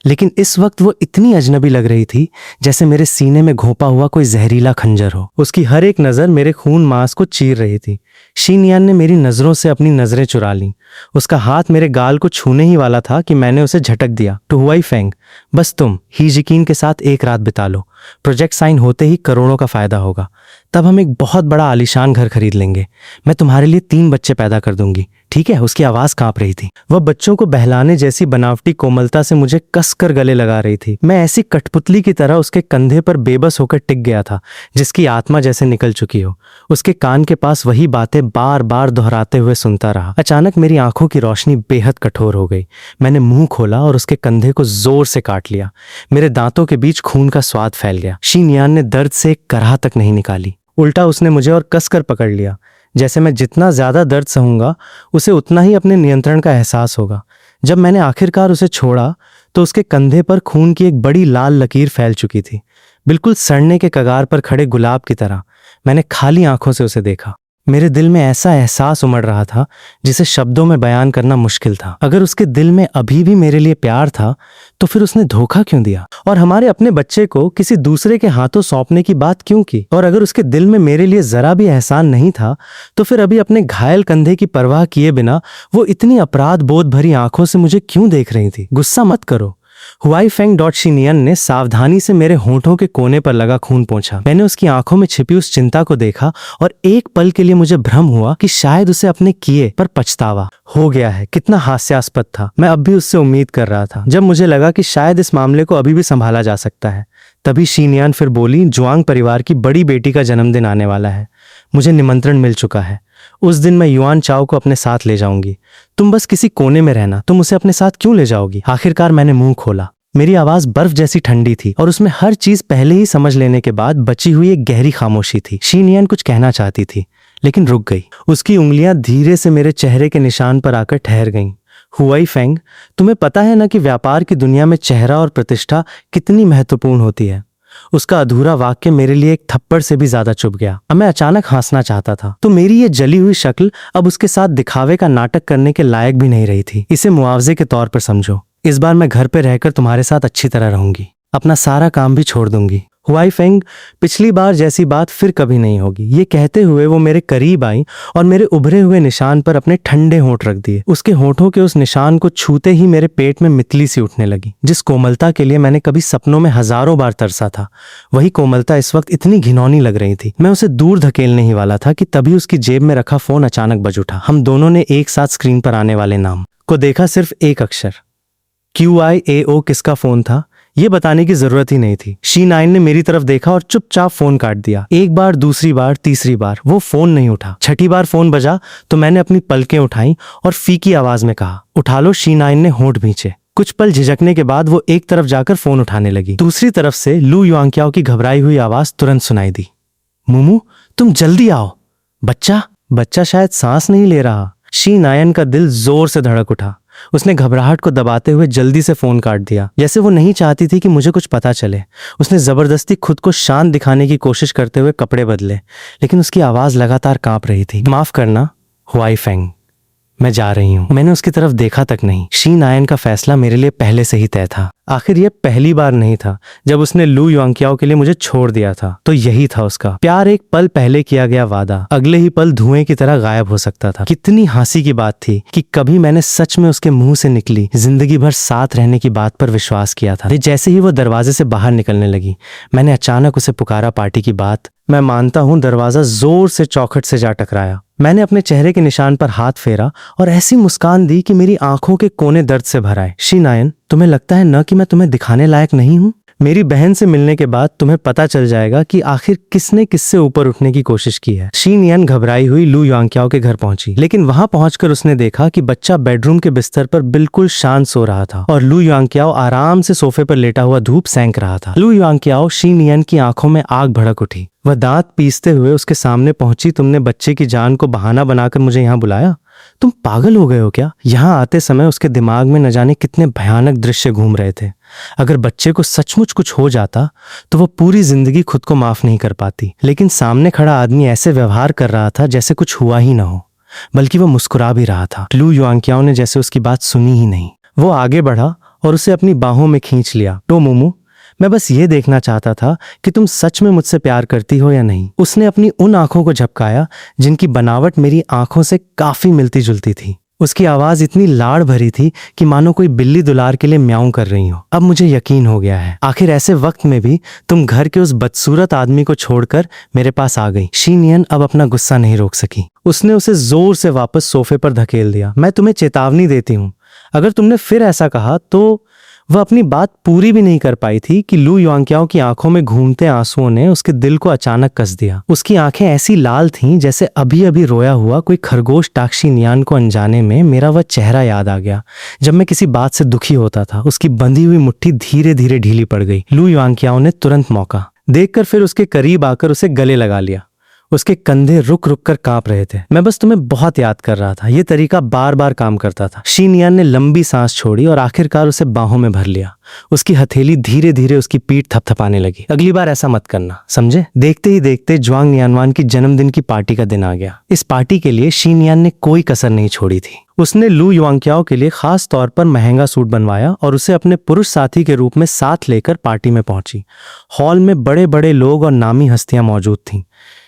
Speaker 1: लेकिन इस वक्त वो इतनी अजनबी लग रही थी जैसे मेरे सीने में घोंपा हुआ कोई जहरीला खंजर हो। उसकी हर एक नजर मेरे खून मांस को चीर रही थी। शी नियन ने मेरी नजरों से अपनी नजरें चुरा लीं। उसका हाथ मेरे गाल को छूने ही वाला था कि मैंने उसे झटक दिया। टू हुआई फेंग, बस तुम हीजिकीन के साथ एक रात बिता लो। प्रोजेक्ट साइन होते ही करोड़ों का फायदा होगा। तब हम एक बहुत बड़ा आलीशान घर खरीद लेंगे। मैं तुम्हारे लिए 3 बच्चे पैदा कर दूंगी, ठीक है? उसकी आवाज कांप रही थी। वह बच्चों को बहलाने जैसी बनावटी कोमलता से मुझे कसकर गले लगा रही थी। मैं ऐसी कठपुतली की तरह उसके कंधे पर बेबस होकर टिक गया था, जिसकी आत्मा जैसे निकल चुकी हो। उसके कान के पास वही बातें बार बार दोहराते हुए सुनता रहा। अचानक मेरी आंखों की रोशनी बेहद कठोर हो गई। मैंने मुंह खोला और उसके कंधे को जोर से काट लिया। मेरे दांतों के बीच खून का स्वाद फैल गया। शी नियन ने दर्द से एक कराह तक नहीं निकाली। उल्टा उसने मुझे और कसकर पकड़ लिया, जैसे मैं जितना ज्यादा दर्द सहूंगा उसे उतना ही अपने नियंत्रण का एहसास होगा। जब मैंने आखिरकार उसे छोड़ा तो उसके कंधे पर खून की एक बड़ी लाल लकीर फैल चुकी थी, बिल्कुल सड़ने के कगार पर खड़े गुलाब की तरह। मैंने खाली आंखों से उसे देखा। मेरे दिल में ऐसा एहसास उमड़ रहा था जिसे शब्दों में बयान करना मुश्किल था। अगर उसके दिल में अभी भी मेरे लिए प्यार था तो फिर उसने धोखा क्यों दिया और हमारे अपने बच्चे को किसी दूसरे के हाथों सौंपने की बात क्यों की? और अगर उसके दिल में मेरे लिए जरा भी एहसान नहीं था तो फिर अभी अपने घायल कंधे की परवाह किए बिना वो इतनी अपराध बोध भरी आंखों से मुझे क्यों देख रही थी? गुस्सा मत करो। हुआई फेंग शी नियन ने सावधानी से मेरे होंठों के कोने पर लगा खून पोंछा। मैंने उसकी आंखों में छिपी उस चिंता को देखा और एक पल के लिए मुझे भ्रम हुआ कि शायद उसे अपने किए पर पछतावा हो गया है। कितना हास्यास्पद था। मैं अब भी उससे उम्मीद कर रहा था। जब मुझे लगा कि शायद इस मामले को अभी भी संभाला जा सकता है, तभी शी नियन फिर बोली, जुआंग परिवार की बड़ी बेटी का जन्मदिन आने वाला है। मुझे निमंत्रण मिल चुका है। उस दिन मैं युआन चाओ को अपने साथ ले जाऊंगी। तुम बस किसी कोने में रहना। तुम उसे अपने साथ क्यों ले जाओगी? आखिरकार मैंने मुंह खोला। मेरी आवाज बर्फ जैसी ठंडी थी और उसमें हर चीज पहले ही समझ लेने के बाद बची हुई एक गहरी खामोशी थी। शी नियन कुछ कहना चाहती थी लेकिन रुक गई। उसकी उंगलियां धीरे से मेरे चेहरे के निशान पर आकर ठहर गईं। हुआई फेंग, तुम्हें पता है ना कि व्यापार की दुनिया में चेहरा और प्रतिष्ठा कितनी महत्वपूर्ण होती है? उसका अधूरा वाक्य मेरे लिए एक थप्पड़ से भी ज्यादा चुभ गया। अब मैं अचानक हंसना चाहता था तो मेरी ये जली हुई शक्ल अब उसके साथ दिखावे का नाटक करने के लायक भी नहीं रही थी। इसे मुआवजे के तौर पर समझो। इस बार मैं घर पे रहकर तुम्हारे साथ अच्छी तरह रहूंगी। अपना सारा काम भी छोड़ दूंगी। हुआई फेंग, पिछली बार जैसी बात फिर कभी नहीं होगी। ये कहते हुए वो मेरे करीब आई और मेरे उभरे हुए निशान पर अपने ठंडे होंठ रख दिए। उसके होंठों के उस निशान को छूते ही मेरे पेट में मितली सी उठने लगी। जिस कोमलता के लिए मैंने कभी सपनों में हजारों बार तरसा था, वही कोमलता इस वक्त इतनी घिनौनी लग रही थी। मैं उसे दूर धकेलने ही वाला था कि तभी उसकी जेब में रखा फोन अचानक बज उठा। हम दोनों ने एक साथ स्क्रीन पर आने वाले नाम को देखा। सिर्फ एक अक्षर QIAO। किसका फोन था ये बताने की जरूरत ही नहीं थी। शी नाइन ने मेरी तरफ देखा और चुपचाप फोन काट दिया। एक बार, दूसरी बार, तीसरी बार वो फोन नहीं उठा। छठी बार फोन बजा तो मैंने अपनी पलकें उठाई और फीकी आवाज में कहा, उठा लो। शी नाइन ने होंठ भींचे। कुछ पल झिझकने के बाद वो एक तरफ जाकर फोन उठाने लगी। दूसरी तरफ से लू युआंग्क्याओ की घबराई हुई आवाज तुरंत सुनाई दी, मुमू तुम जल्दी आओ। बच्चा शायद सांस नहीं ले रहा। शी नायन का दिल जोर से धड़क उठा। उसने घबराहट को दबाते हुए जल्दी से फोन काट दिया, जैसे वो नहीं चाहती थी कि मुझे कुछ पता चले। उसने जबरदस्ती खुद को शांत दिखाने की कोशिश करते हुए कपड़े बदले, लेकिन उसकी आवाज लगातार कांप रही थी। माफ करना हुआई फेंग, मैं जा रही हूँ। मैंने उसकी तरफ देखा तक नहीं। शी नायन का फैसला मेरे लिए पहले से ही तय था। आखिर यह पहली बार नहीं था जब उसने लू युआंग्क्याओ के लिए मुझे छोड़ दिया था। तो यही था उसका प्यार, एक पल पहले किया गया वादा अगले ही पल धुएं की तरह गायब हो सकता था। कितनी हंसी की बात थी कि कभी मैंने सच में उसके मुंह से निकली जिंदगी भर साथ रहने की बात पर विश्वास किया था। जैसे ही वो दरवाजे से बाहर निकलने लगी, मैंने अचानक उसे पुकारा पार्टी की बात। मैं मानता हूं दरवाजा जोर से चौखट से जा टकराया। मैंने अपने चेहरे के निशान पर हाथ फेरा और ऐसी मुस्कान दी कि मेरी आंखों के कोने दर्द से भर आए। शी नायन, तुम्हें लगता है न कि मैं तुम्हें दिखाने लायक नहीं हूं? मेरी बहन से मिलने के बाद तुम्हें पता चल जाएगा कि आखिर किसने किससे ऊपर उठने की कोशिश की है। शी नियन घबराई हुई लू युआंग्क्याओ के घर पहुंची, लेकिन वहां पहुंचकर उसने देखा कि बच्चा बेडरूम के बिस्तर पर बिल्कुल शांत सो रहा था और लू युआंग्क्याओ आराम से सोफे पर लेटा हुआ धूप सेंक रहा था। लू युआंग्क्याओ, शी नियन की आंखों में आग भड़क उठी। वह दांत पीसते हुए उसके सामने पहुंची। तुमने बच्चे की जान को बहाना बनाकर मुझे यहाँ बुलाया? तुम पागल हो गए हो क्या? यहाँ आते समय उसके दिमाग में न जाने कितने भयानक दृश्य घूम रहे थे। अगर बच्चे को सचमुच कुछ हो जाता तो वो पूरी जिंदगी खुद को माफ नहीं कर पाती। लेकिन सामने खड़ा आदमी ऐसे व्यवहार कर रहा था जैसे कुछ हुआ ही ना हो, बल्कि वो मुस्कुरा भी रहा था। लू युआंग्क्याओ ने जैसे उसकी बात सुनी ही नहीं। वो आगे बढ़ा और उसे अपनी बाहों में खींच लिया। तो मोमू, मैं बस ये देखना चाहता था कि तुम सच में मुझसे प्यार करती हो या नहीं। उसने अपनी उन आंखों को झपकाया जिनकी बनावट मेरी आंखों से काफी मिलती जुलती थी। उसकी आवाज इतनी लाड़ भरी थी कि मानो कोई बिल्ली दुलार के लिए म्याऊं कर रही हो। अब मुझे यकीन हो गया है, आखिर ऐसे वक्त में भी तुम घर के उस बदसूरत आदमी को छोड़कर मेरे पास आ गई। शी नियन अब अपना गुस्सा नहीं रोक सकी। उसने उसे जोर से वापस सोफे पर धकेल दिया। मैं तुम्हें चेतावनी देती हूँ, अगर तुमने फिर ऐसा कहा तो। वह अपनी बात पूरी भी नहीं कर पाई थी कि लू युआंग्क्याओ की आंखों में घूमते आंसुओं ने उसके दिल को अचानक कस दिया। उसकी आंखें ऐसी लाल थीं जैसे अभी अभी रोया हुआ कोई खरगोश टाक्षी नियान को अनजाने में मेरा वह चेहरा याद आ गया जब मैं किसी बात से दुखी होता था। उसकी बंधी हुई मुट्ठी धीरे धीरे ढीली पड़ गई। लू युआंग्क्याओ ने तुरंत मौका देखकर फिर उसके करीब आकर उसे गले लगा लिया। उसके कंधे रुक रुक कर कांप रहे थे। मैं बस तुम्हें बहुत याद कर रहा था। यह तरीका बार बार काम करता था। शी नियन ने लंबी सांस छोड़ी और आखिरकार उसे बाहों में भर लिया। उसकी हथेली धीरे धीरे उसकी पीठ थपथपाने लगी। अगली बार ऐसा मत करना, समझे? देखते ही देखते जुआंग नियानवान की जन्मदिन की पार्टी का दिन आ गया। इस पार्टी के लिए शी नियन ने कोई कसर नहीं छोड़ी थी। उसने लू युआंग्क्याओ के लिए खास तौर पर महंगा सूट बनवाया और उसे अपने पुरुष साथी के रूप में साथ लेकर पार्टी में पहुंची। हॉल में बड़े बड़े लोग और नामी हस्तियां मौजूद थीं।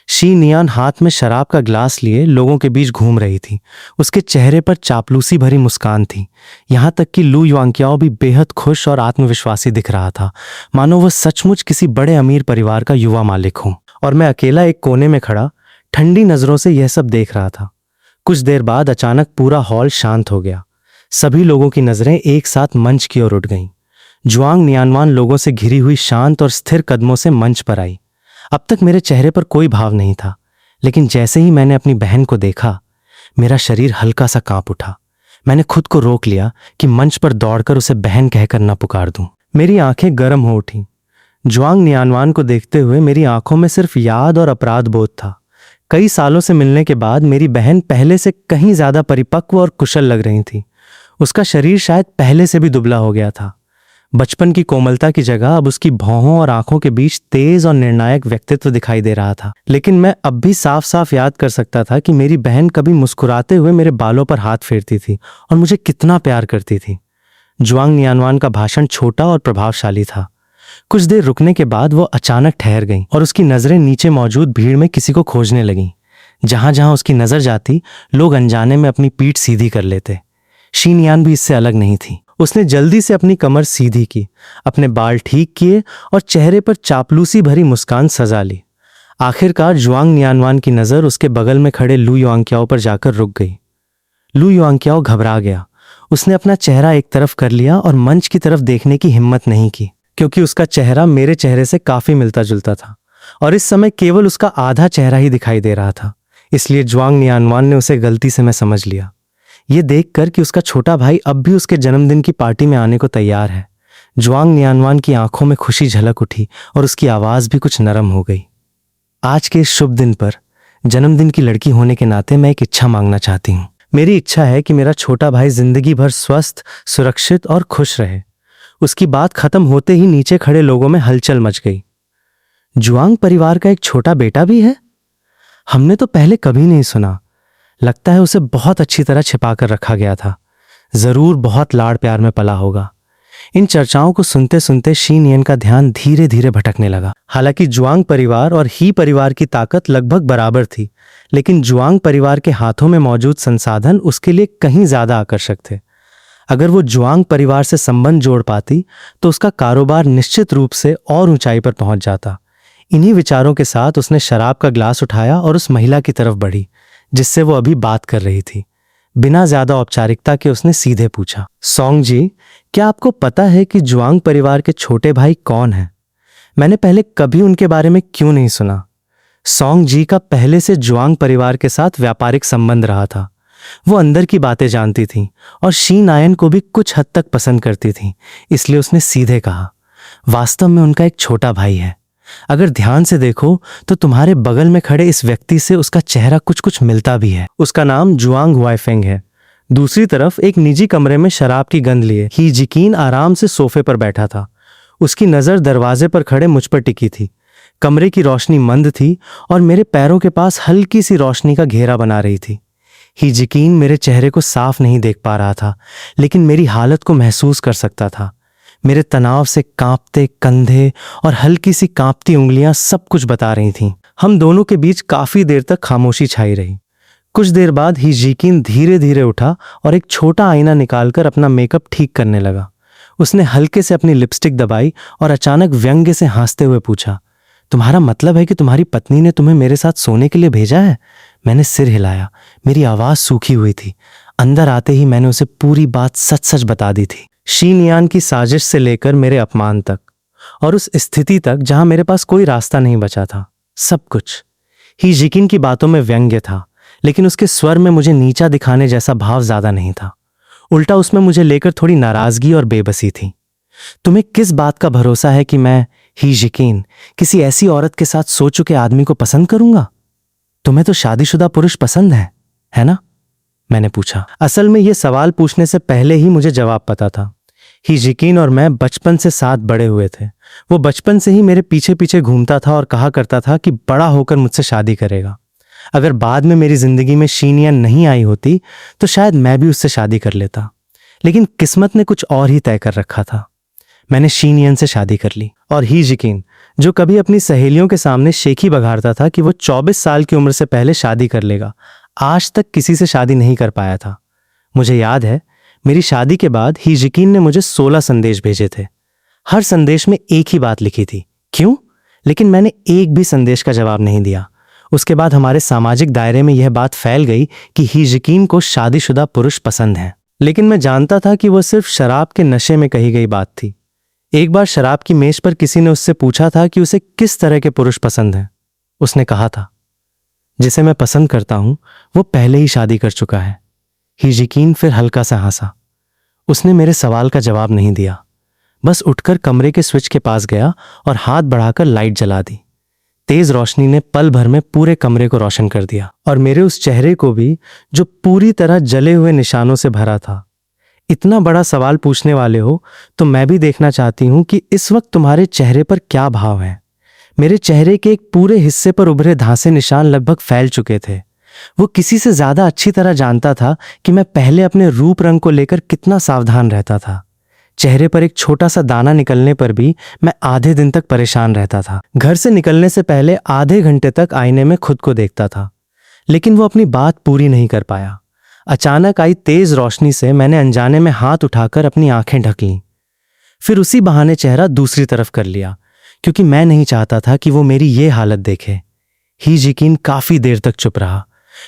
Speaker 1: शी नियन हाथ में शराब का ग्लास लिए लोगों के बीच घूम रही थी। उसके चेहरे पर चापलूसी भरी मुस्कान थी। यहाँ तक कि लू युआंग्क्याओ भी बेहद खुश और आत्मविश्वासी दिख रहा था, मानो वह सचमुच किसी बड़े अमीर परिवार का युवा मालिक हो। और मैं अकेला एक कोने में खड़ा ठंडी नजरों से यह सब देख रहा था। कुछ देर बाद अचानक पूरा हॉल शांत हो गया। सभी लोगों की नजरें एक साथ मंच की ओर उठ गईं। जुआंग नियानवान लोगों से घिरी हुई शांत और स्थिर कदमों से मंच पर आई। अब तक मेरे चेहरे पर कोई भाव नहीं था, लेकिन जैसे ही मैंने अपनी बहन को देखा, मेरा शरीर हल्का सा कांप उठा। मैंने खुद को रोक लिया कि मंच पर दौड़कर उसे बहन कहकर न पुकार दूं। मेरी आंखें गर्म हो उठीं। जुआंग नियानवान को देखते हुए मेरी आंखों में सिर्फ याद और अपराध बोध था। कई सालों से मिलने के बाद मेरी बहन पहले से कहीं ज्यादा परिपक्व और कुशल लग रही थी। उसका शरीर शायद पहले से भी दुबला हो गया था। बचपन की कोमलता की जगह अब उसकी भौहों और आंखों के बीच तेज और निर्णायक व्यक्तित्व दिखाई दे रहा था। लेकिन मैं अब भी साफ साफ याद कर सकता था कि मेरी बहन कभी मुस्कुराते हुए मेरे बालों पर हाथ फेरती थी और मुझे कितना प्यार करती थी। जुआंग नियानवान का भाषण छोटा और प्रभावशाली था। कुछ देर रुकने के बाद वो अचानक ठहर गई और उसकी नजरें नीचे मौजूद भीड़ में किसी को खोजने लगीं। जहां जहां उसकी नजर जाती, लोग अनजाने में अपनी पीठ सीधी कर लेते। शी नियन भी इससे अलग नहीं थी। उसने जल्दी से अपनी कमर सीधी की, अपने बाल ठीक किए और चेहरे पर चापलूसी भरी मुस्कान सजा ली। आखिरकार जुआंग नियानवान की नजर उसके बगल में खड़े लू युआंग्क्याओ पर जाकर रुक गई। लू युआंग्क्याओ घबरा गया। उसने अपना चेहरा एक तरफ कर लिया और मंच की तरफ देखने की हिम्मत नहीं की, क्योंकि उसका चेहरा मेरे चेहरे से काफी मिलता जुलता था और इस समय केवल उसका आधा चेहरा ही दिखाई दे रहा था। इसलिए जुआंग नियानवान ने उसे गलती से मैं समझ लिया। ये देखकर कि उसका छोटा भाई अब भी उसके जन्मदिन की पार्टी में आने को तैयार है, जुआंग नियानवान की आंखों में खुशी झलक उठी और उसकी आवाज भी कुछ नरम हो गई। आज के इस शुभ दिन पर जन्मदिन की लड़की होने के नाते मैं एक इच्छा मांगना चाहती हूँ। मेरी इच्छा है कि मेरा छोटा भाई जिंदगी भर स्वस्थ, सुरक्षित और खुश रहे। उसकी बात खत्म होते ही नीचे खड़े लोगों में हलचल मच गई। जुआंग परिवार का एक छोटा बेटा भी है? हमने तो पहले कभी नहीं सुना। लगता है उसे बहुत अच्छी तरह छिपा कर रखा गया था। जरूर बहुत लाड़ प्यार में पला होगा। इन चर्चाओं को सुनते सुनते शी नियन का ध्यान धीरे धीरे भटकने लगा। हालांकि जुआंग परिवार और ही परिवार की ताकत लगभग बराबर थी, लेकिन जुआंग परिवार के हाथों में मौजूद संसाधन उसके लिए कहीं ज्यादा आकर्षक थे। अगर वो जुआंग परिवार से संबंध जोड़ पाती तो उसका कारोबार निश्चित रूप से और ऊंचाई पर पहुंच जाता। इन्हीं विचारों के साथ उसने शराब का ग्लास उठाया और उस महिला की तरफ बढ़ी जिससे वो अभी बात कर रही थी। बिना ज्यादा औपचारिकता के उसने सीधे पूछा, सोंग जी, क्या आपको पता है कि जुआंग परिवार के छोटे भाई कौन हैं? मैंने पहले कभी उनके बारे में क्यों नहीं सुना? सोंग जी का पहले से जुआंग परिवार के साथ व्यापारिक संबंध रहा था। वो अंदर की बातें जानती थीं और शी नायन को भी कुछ हद तक पसंद करती थीं, इसलिए उसने सीधे कहा, वास्तव में उनका एक छोटा भाई है। अगर ध्यान से देखो तो तुम्हारे बगल में खड़े इस व्यक्ति से उसका चेहरा कुछ कुछ मिलता भी है। उसका नाम जुआंग हुआइफेंग है। दूसरी तरफ एक निजी कमरे में शराब की गंध लिए ही जिकीन आराम से सोफे पर बैठा था। उसकी नजर दरवाजे पर खड़े मुझ पर टिकी थी। कमरे की रोशनी मंद थी और मेरे पैरों के पास हल्की सी रोशनी का घेरा बना रही थी। ही जिकीन मेरे चेहरे को साफ नहीं देख पा रहा था, लेकिन मेरी हालत को महसूस कर सकता था। मेरे तनाव से कांपते कंधे और हल्की सी कांपती उंगलियां सब कुछ बता रही थीं। हम दोनों के बीच काफी देर तक खामोशी छाई रही। कुछ देर बाद ही जिकीन धीरे धीरे उठा और एक छोटा आईना निकालकर अपना मेकअप ठीक करने लगा। उसने हल्के से अपनी लिपस्टिक दबाई और अचानक व्यंग्य से हंसते हुए पूछा, तुम्हारा मतलब है कि तुम्हारी पत्नी ने तुम्हें मेरे साथ सोने के लिए भेजा है? मैंने सिर हिलाया। मेरी आवाज सूखी हुई थी। अंदर आते ही मैंने उसे पूरी बात सच सच बता दी थी। शी नियान की साजिश से लेकर मेरे अपमान तक और उस स्थिति तक जहां मेरे पास कोई रास्ता नहीं बचा था, सब कुछ। ही जिकिन की बातों में व्यंग्य था, लेकिन उसके स्वर में मुझे नीचा दिखाने जैसा भाव ज्यादा नहीं था। उल्टा उसमें मुझे लेकर थोड़ी नाराजगी और बेबसी थी। तुम्हें किस बात का भरोसा है कि मैं, ही जिकिन, किसी ऐसी औरत के साथ सो चुके आदमी को पसंद करूंगा? तुम्हें तो शादीशुदा पुरुष पसंद है ना? मैंने पूछा। असल में यह सवाल पूछने से पहले ही मुझे जवाब पता था। ही जिकीन और मैं बचपन से साथ बड़े हुए थे। वो बचपन से ही मेरे पीछे पीछे घूमता था और कहा करता था कि बड़ा होकर मुझसे शादी करेगा। अगर बाद में मेरी जिंदगी में शी नियन नहीं आई होती तो शायद मैं भी उससे शादी कर लेता, लेकिन किस्मत ने कुछ और ही तय कर रखा था। मैंने शी नियन से शादी कर ली और ही जिकीन, जो कभी अपनी सहेलियों के सामने शेखी बघारता था कि वो 24 साल की उम्र से पहले शादी कर लेगा, आज तक किसी से शादी नहीं कर पाया था। मुझे याद है, मेरी शादी के बाद ही जिकीन ने मुझे 16 संदेश भेजे थे। हर संदेश में एक ही बात लिखी थी, क्यों? लेकिन मैंने एक भी संदेश का जवाब नहीं दिया। उसके बाद हमारे सामाजिक दायरे में यह बात फैल गई कि ही जिकीन को शादीशुदा पुरुष पसंद हैं, लेकिन मैं जानता था कि वह सिर्फ शराब के नशे में कही गई बात थी। एक बार शराब की मेज पर किसी ने उससे पूछा था कि उसे किस तरह के पुरुष पसंद हैं। उसने कहा था, जिसे मैं पसंद करता हूं वो पहले ही शादी कर चुका है। ही जिकीन फिर हल्का सा हंसा। उसने मेरे सवाल का जवाब नहीं दिया, बस उठकर कमरे के स्विच के पास गया और हाथ बढ़ाकर लाइट जला दी। तेज रोशनी ने पल भर में पूरे कमरे को रोशन कर दिया और मेरे उस चेहरे को भी, जो पूरी तरह जले हुए निशानों से भरा था। इतना बड़ा सवाल पूछने वाले हो तो मैं भी देखना चाहती हूं कि इस वक्त तुम्हारे चेहरे पर क्या भाव है। मेरे चेहरे के एक पूरे हिस्से पर उभरे धांसे निशान लगभग फैल चुके थे। वो किसी से ज्यादा अच्छी तरह जानता था कि मैं पहले अपने रूप रंग को लेकर कितना सावधान रहता था। चेहरे पर एक छोटा सा दाना निकलने पर भी मैं आधे दिन तक परेशान रहता था। घर से निकलने से पहले आधे घंटे तक आईने में खुद को देखता था, लेकिन वो अपनी बात पूरी नहीं कर पाया। अचानक आई तेज रोशनी से मैंने अनजाने में हाथ उठाकर अपनी आंखें ढक लीं। फिर उसी बहाने चेहरा दूसरी तरफ कर लिया, क्योंकि मैं नहीं चाहता था कि वो मेरी ये हालत देखे। ही जिकीन काफी देर तक चुप रहा।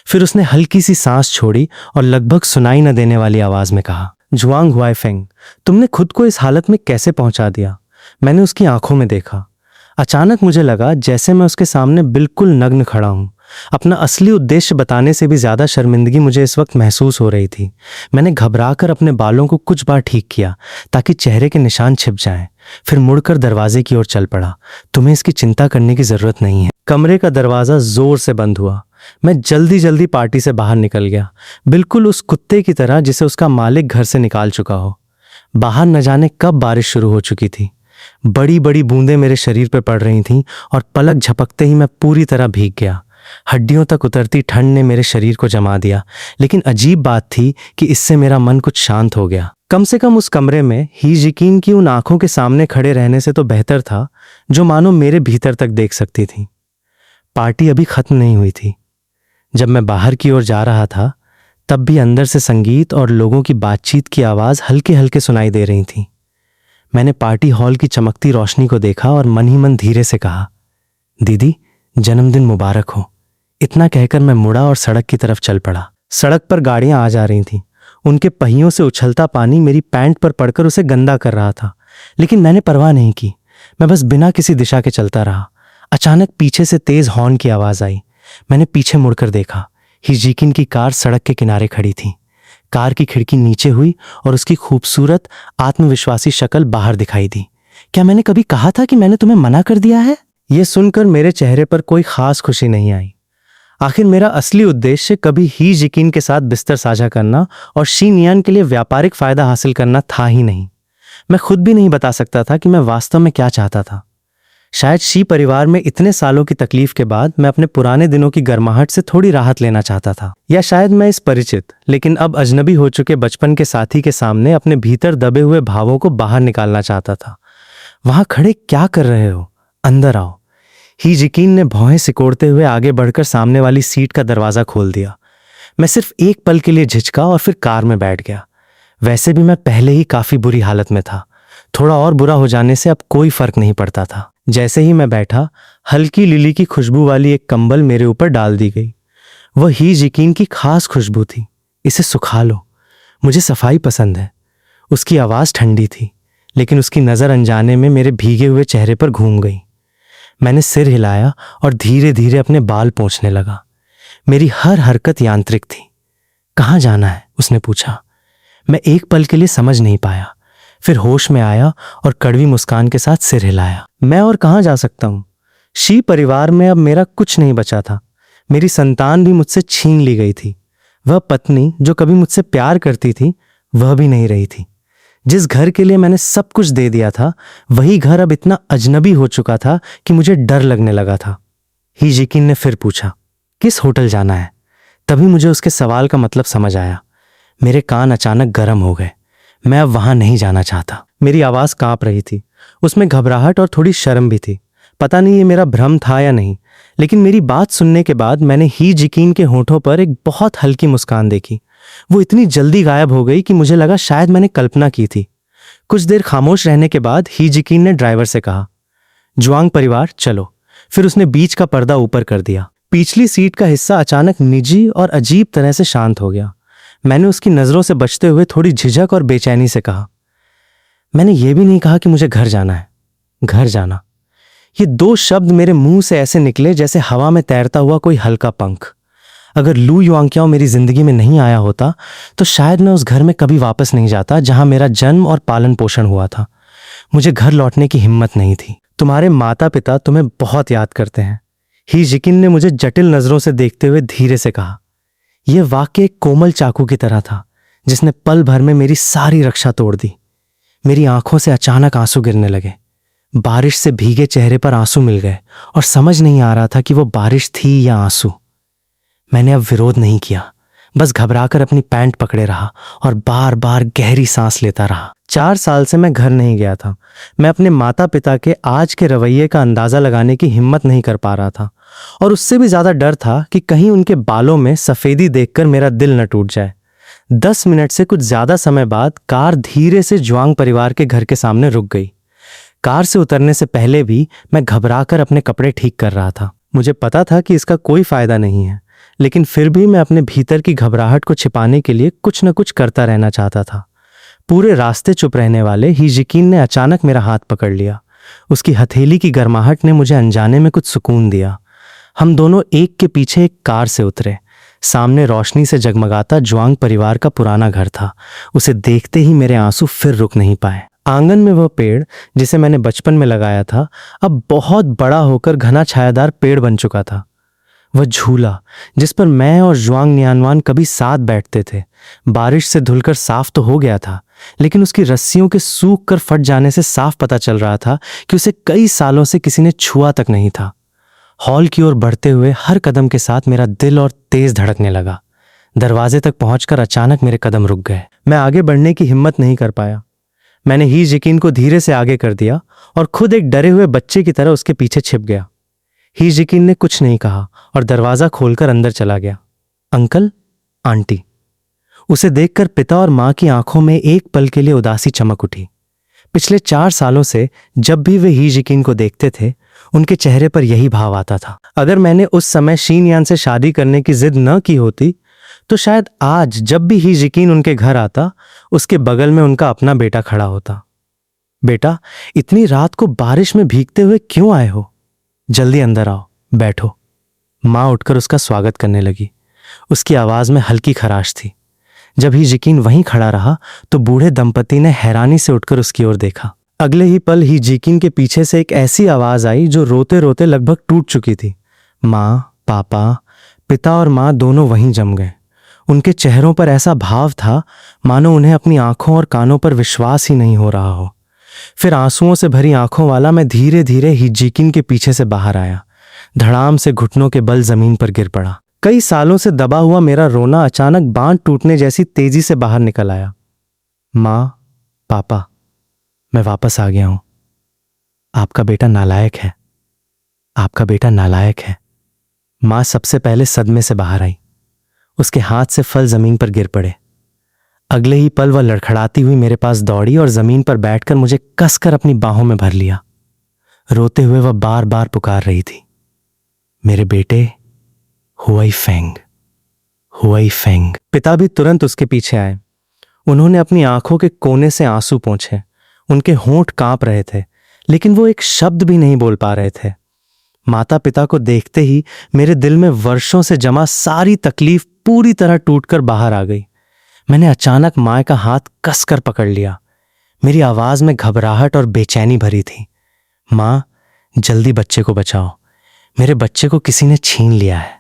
Speaker 1: फिर उसने हल्की सी सांस छोड़ी और लगभग सुनाई न देने वाली आवाज में कहा, जुआंग हुआइफेंग, तुमने खुद को इस हालत में कैसे पहुंचा दिया? मैंने उसकी आंखों में देखा। अचानक मुझे लगा जैसे मैं उसके सामने बिल्कुल नग्न खड़ा हूं। अपना असली उद्देश्य बताने से भी ज्यादा शर्मिंदगी मुझे इस वक्त महसूस हो रही थी। मैंने घबराकर अपने बालों को कुछ बार ठीक किया ताकि चेहरे के निशान छिप जाएं। फिर मुड़कर दरवाजे की ओर चल पड़ा। तुम्हें इसकी चिंता करने की जरूरत नहीं है। कमरे का दरवाजा जोर से बंद हुआ मैं जल्दी जल्दी पार्टी से बाहर निकल गया, बिल्कुल उस कुत्ते की तरह जिसे उसका मालिक घर से निकाल चुका हो। बाहर न जाने कब बारिश शुरू हो चुकी थी। बड़ी बड़ी बूंदें मेरे शरीर पर पड़ रही थीं और पलक झपकते ही मैं पूरी तरह भीग गया। हड्डियों तक उतरती ठंड ने मेरे शरीर को जमा दिया, लेकिन अजीब बात थी कि इससे मेरा मन कुछ शांत हो गया। कम से कम उस कमरे में ही यकीन की उन आंखों के सामने खड़े रहने से तो बेहतर था, जो मानो मेरे भीतर तक देख सकती थी। पार्टी अभी खत्म नहीं हुई थी। जब मैं बाहर की ओर जा रहा था, तब भी अंदर से संगीत और लोगों की बातचीत की आवाज हल्के हल्के सुनाई दे रही थी। मैंने पार्टी हॉल की चमकती रोशनी को देखा और मन ही मन धीरे से कहा, दीदी, जन्मदिन मुबारक हो। इतना कहकर मैं मुड़ा और सड़क की तरफ चल पड़ा। सड़क पर गाड़ियां आ जा रही थीं। उनके पहियों से उछलता पानी मेरी पैंट पर पड़कर उसे गंदा कर रहा था, लेकिन मैंने परवाह नहीं की। मैं बस बिना किसी दिशा के चलता रहा। अचानक पीछे से तेज हॉर्न की आवाज आई। मैंने पीछे मुड़कर देखा। हिजिकिन की कार सड़क के किनारे खड़ी थी। कार की खिड़की नीचे हुई और उसकी खूबसूरत आत्मविश्वासी शक्ल बाहर दिखाई दी। क्या मैंने कभी कहा था कि मैंने तुम्हें मना कर दिया है? यह सुनकर मेरे चेहरे पर कोई खास खुशी नहीं आई। आखिर मेरा असली उद्देश्य कभी ही यकीन के साथ बिस्तर साझा करना और शीनियान के लिए व्यापारिक फायदा हासिल करना था ही नहीं। मैं खुद भी नहीं बता सकता था कि मैं वास्तव में क्या चाहता था। शायद शी परिवार में इतने सालों की तकलीफ के बाद मैं अपने पुराने दिनों की गर्माहट से थोड़ी राहत लेना चाहता था, या शायद मैं इस परिचित लेकिन अब अजनबी हो चुके बचपन के साथी के सामने अपने भीतर दबे हुए भावों को बाहर निकालना चाहता था। वहां खड़े क्या कर रहे हो? अंदर आओ। ही यकीन ने भौहें सिकोड़ते हुए आगे बढ़कर सामने वाली सीट का दरवाजा खोल दिया। मैं सिर्फ एक पल के लिए झिझका और फिर कार में बैठ गया। वैसे भी मैं पहले ही काफी बुरी हालत में था। थोड़ा और बुरा हो जाने से अब कोई फर्क नहीं पड़ता था। जैसे ही मैं बैठा, हल्की लिली की खुशबू वाली एक कंबल मेरे ऊपर डाल दी गई। वह ही यकीन की खास खुशबू थी। इसे सुखा लो, मुझे सफाई पसंद है। उसकी आवाज ठंडी थी, लेकिन उसकी नजर अनजाने में मेरे भीगे हुए चेहरे पर घूम गई। मैंने सिर हिलाया और धीरे धीरे अपने बाल पोंछने लगा। मेरी हर हरकत यांत्रिक थी। कहाँ जाना है? उसने पूछा। मैं एक पल के लिए समझ नहीं पाया, फिर होश में आया और कड़वी मुस्कान के साथ सिर हिलाया। मैं और कहाँ जा सकता हूँ? शी परिवार में अब मेरा कुछ नहीं बचा था। मेरी संतान भी मुझसे छीन ली गई थी। वह पत्नी जो कभी मुझसे प्यार करती थी, वह भी नहीं रही थी। जिस घर के लिए मैंने सब कुछ दे दिया था, वही घर अब इतना अजनबी हो चुका था कि मुझे डर लगने लगा था। ही यकीन ने फिर पूछा, किस होटल जाना है? तभी मुझे उसके सवाल का मतलब समझ आया। मेरे कान अचानक गर्म हो गए। मैं अब वहां नहीं जाना चाहता। मेरी आवाज कांप रही थी। उसमें घबराहट और थोड़ी शर्म भी थी। पता नहीं ये मेरा भ्रम था या नहीं, लेकिन मेरी बात सुनने के बाद मैंने ही यकीन के होठों पर एक बहुत हल्की मुस्कान देखी। वो इतनी जल्दी गायब हो गई कि मुझे लगा शायद मैंने कल्पना की थी। कुछ देर खामोश रहने के बाद ही यकीन ने ड्राइवर से कहा, जुआंग परिवार चलो। फिर उसने बीच का पर्दा ऊपर कर दिया। पिछली सीट का हिस्सा अचानक निजी और अजीब तरह से शांत हो गया। मैंने उसकी नजरों से बचते हुए थोड़ी झिझक और बेचैनी से कहा, मैंने ये भी नहीं कहा कि मुझे घर जाना है। घर जाना, ये दो शब्द मेरे मुंह से ऐसे निकले जैसे हवा में तैरता हुआ कोई हल्का पंख। अगर लू युआंग्क्याओ मेरी जिंदगी में नहीं आया होता, तो शायद मैं उस घर में कभी वापस नहीं जाता जहां मेरा जन्म और पालन पोषण हुआ था। मुझे घर लौटने की हिम्मत नहीं थी। तुम्हारे माता पिता तुम्हें बहुत याद करते हैं। ही यकीन ने मुझे जटिल नजरों से देखते हुए धीरे से कहा। यह वाक्य एक कोमल चाकू की तरह था, जिसने पल भर में मेरी सारी रक्षा तोड़ दी। मेरी आंखों से अचानक आंसू गिरने लगे। बारिश से भीगे चेहरे पर आंसू मिल गए और समझ नहीं आ रहा था कि वो बारिश थी या आंसू। मैंने अब विरोध नहीं किया, बस घबराकर अपनी पैंट पकड़े रहा और बार बार गहरी सांस लेता रहा। 4 साल से मैं घर नहीं गया था। मैं अपने माता पिता के आज के रवैये का अंदाजा लगाने की हिम्मत नहीं कर पा रहा था, और उससे भी ज्यादा डर था कि कहीं उनके बालों में सफेदी देखकर मेरा दिल न टूट जाए। 10 मिनट से कुछ ज्यादा समय बाद कार धीरे से जुआंग परिवार के घर के सामने रुक गई। कार से उतरने से पहले भी मैं घबराकर अपने कपड़े ठीक कर रहा था। मुझे पता था कि इसका कोई फायदा नहीं है, लेकिन फिर भी मैं अपने भीतर की घबराहट को छिपाने के लिए कुछ न कुछ करता रहना चाहता था। पूरे रास्ते चुप रहने वाले ही यकीन ने अचानक मेरा हाथ पकड़ लिया। उसकी हथेली की गर्माहट ने मुझे अनजाने में कुछ सुकून दिया। हम दोनों एक के पीछे एक कार से उतरे। सामने रोशनी से जगमगाता जुआंग परिवार का पुराना घर था। उसे देखते ही मेरे आंसू फिर रुक नहीं पाए। आंगन में वह पेड़ जिसे मैंने बचपन में लगाया था, अब बहुत बड़ा होकर घना छायादार पेड़ बन चुका था। वह झूला जिस पर मैं और जुआंग नियानवान कभी साथ बैठते थे, बारिश से धुलकर साफ तो हो गया था, लेकिन उसकी रस्सियों के सूख कर फट जाने से साफ पता चल रहा था कि उसे कई सालों से किसी ने छुआ तक नहीं था। हॉल की ओर बढ़ते हुए हर कदम के साथ मेरा दिल और तेज धड़कने लगा। दरवाजे तक पहुंचकर अचानक मेरे कदम रुक गए। मैं आगे बढ़ने की हिम्मत नहीं कर पाया। मैंने ही यकीन को धीरे से आगे कर दिया और खुद एक डरे हुए बच्चे की तरह उसके पीछे छिप गया। ही यकीन ने कुछ नहीं कहा और दरवाजा खोलकर अंदर चला गया। Uncle, aunty. उसे देखकर पिता और मां की आंखों में एक पल के लिए उदासी चमक उठी। पिछले 4 सालों से जब भी वे ही यकीन को देखते थे, उनके चेहरे पर यही भाव आता था। अगर मैंने उस समय शीन यान से शादी करने की जिद न की होती तो शायद आज जब भी ही यकीन उनके घर आता, उसके बगल में उनका अपना बेटा खड़ा होता। बेटा, इतनी रात को बारिश में भीगते हुए क्यों आए हो? जल्दी अंदर आओ, बैठो। मां उठकर उसका स्वागत करने लगी। उसकी आवाज में हल्की खराश थी। जब ही यकीन वहीं खड़ा रहा तो बूढ़े दंपति ने हैरानी से उठकर उसकी ओर देखा। अगले ही पल ही यकीन के पीछे से एक ऐसी आवाज आई जो रोते रोते लगभग टूट चुकी थी। मां, पापा, पिता और मां दोनों वहीं जम गए। उनके चेहरों पर ऐसा भाव था मानो उन्हें अपनी आंखों और कानों पर विश्वास ही नहीं हो रहा हो। फिर आंसुओं से भरी आंखों वाला मैं धीरे धीरे ही यकीन के पीछे से बाहर आया। धड़ाम से घुटनों के बल जमीन पर गिर पड़ा। कई सालों से दबा हुआ मेरा रोना अचानक बांध टूटने जैसी तेजी से बाहर निकल आया। मां, पापा, मैं वापस आ गया हूं। आपका बेटा नालायक है। आपका बेटा नालायक है। मां सबसे पहले सदमे से बाहर आई। उसके हाथ से फल जमीन पर गिर पड़े। अगले ही पल वह लड़खड़ाती हुई मेरे पास दौड़ी और जमीन पर बैठकर मुझे कसकर अपनी बाहों में भर लिया। रोते हुए वह बार बार पुकार रही थी, मेरे बेटे, हुआई फेंग, हुआई फेंग। पिता भी तुरंत उसके पीछे आए। उन्होंने अपनी आंखों के कोने से आंसू पोंछे। उनके होंठ कांप रहे थे, लेकिन वो एक शब्द भी नहीं बोल पा रहे थे। माता पिता को देखते ही मेरे दिल में वर्षों से जमा सारी तकलीफ पूरी तरह टूटकर बाहर आ गई। मैंने अचानक मां का हाथ कसकर पकड़ लिया। मेरी आवाज में घबराहट और बेचैनी भरी थी। मां, जल्दी बच्चे को बचाओ। मेरे बच्चे को किसी ने छीन लिया है।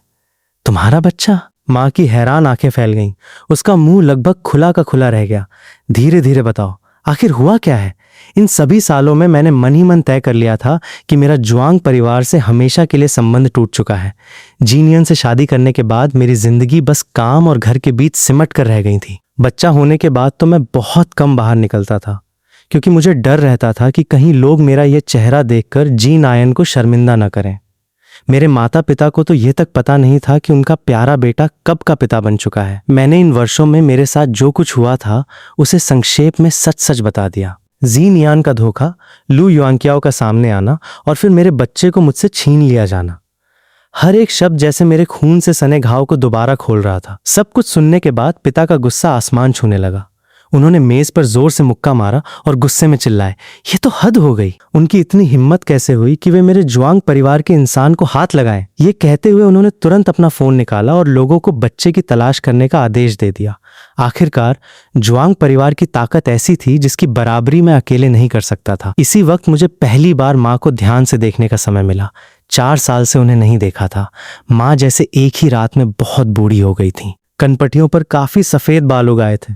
Speaker 1: तुम्हारा बच्चा? मां की हैरान आंखें फैल गईं। उसका मुंह लगभग खुला का खुला रह गया। धीरे धीरे बताओ, आखिर हुआ क्या है? इन सभी सालों में मैंने मन ही मन तय कर लिया था कि मेरा जुआंग परिवार से हमेशा के लिए संबंध टूट चुका है। जीनियन से शादी करने के बाद मेरी जिंदगी बस काम और घर के बीच सिमट कर रह गई थी। बच्चा होने के बाद तो मैं बहुत कम बाहर निकलता था, क्योंकि मुझे डर रहता था कि कहीं लोग मेरा यह चेहरा देखकर जी नायन को शर्मिंदा न करें। मेरे माता पिता को तो यह तक पता नहीं था कि उनका प्यारा बेटा कब का पिता बन चुका है। मैंने इन वर्षों में मेरे साथ जो कुछ हुआ था उसे संक्षेप में सच सच बता दिया। जी नियान का धोखा, लू युआंकियाओ का सामने आना और फिर मेरे बच्चे को मुझसे छीन लिया जाना। हर एक शब्द जैसे मेरे खून से सने घाव को दोबारा खोल रहा था। सब कुछ सुनने के बाद पिता का गुस्सा आसमान छूने लगा। उन्होंने मेज पर जोर से मुक्का मारा और गुस्से में चिल्लाए, ये तो हद हो गई। उनकी इतनी हिम्मत कैसे हुई कि वे मेरे जुआंग परिवार के इंसान को हाथ लगाएं? ये कहते हुए उन्होंने तुरंत अपना फोन निकाला और लोगों को बच्चे की तलाश करने का आदेश दे दिया। आखिरकार जुआंग परिवार की ताकत ऐसी थी जिसकी बराबरी मैं अकेले नहीं कर सकता था। इसी वक्त मुझे पहली बार माँ को ध्यान से देखने का समय मिला। 4 साल से उन्हें नहीं देखा था। माँ जैसे एक ही रात में बहुत बूढ़ी हो गई थी। कनपटियों पर काफी सफेद बाल उगाए थे।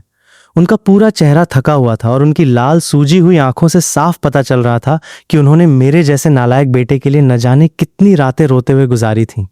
Speaker 1: उनका पूरा चेहरा थका हुआ था और उनकी लाल सूजी हुई आंखों से साफ पता चल रहा था कि उन्होंने मेरे जैसे नालायक बेटे के लिए न जाने कितनी रातें रोते हुए गुजारी थीं।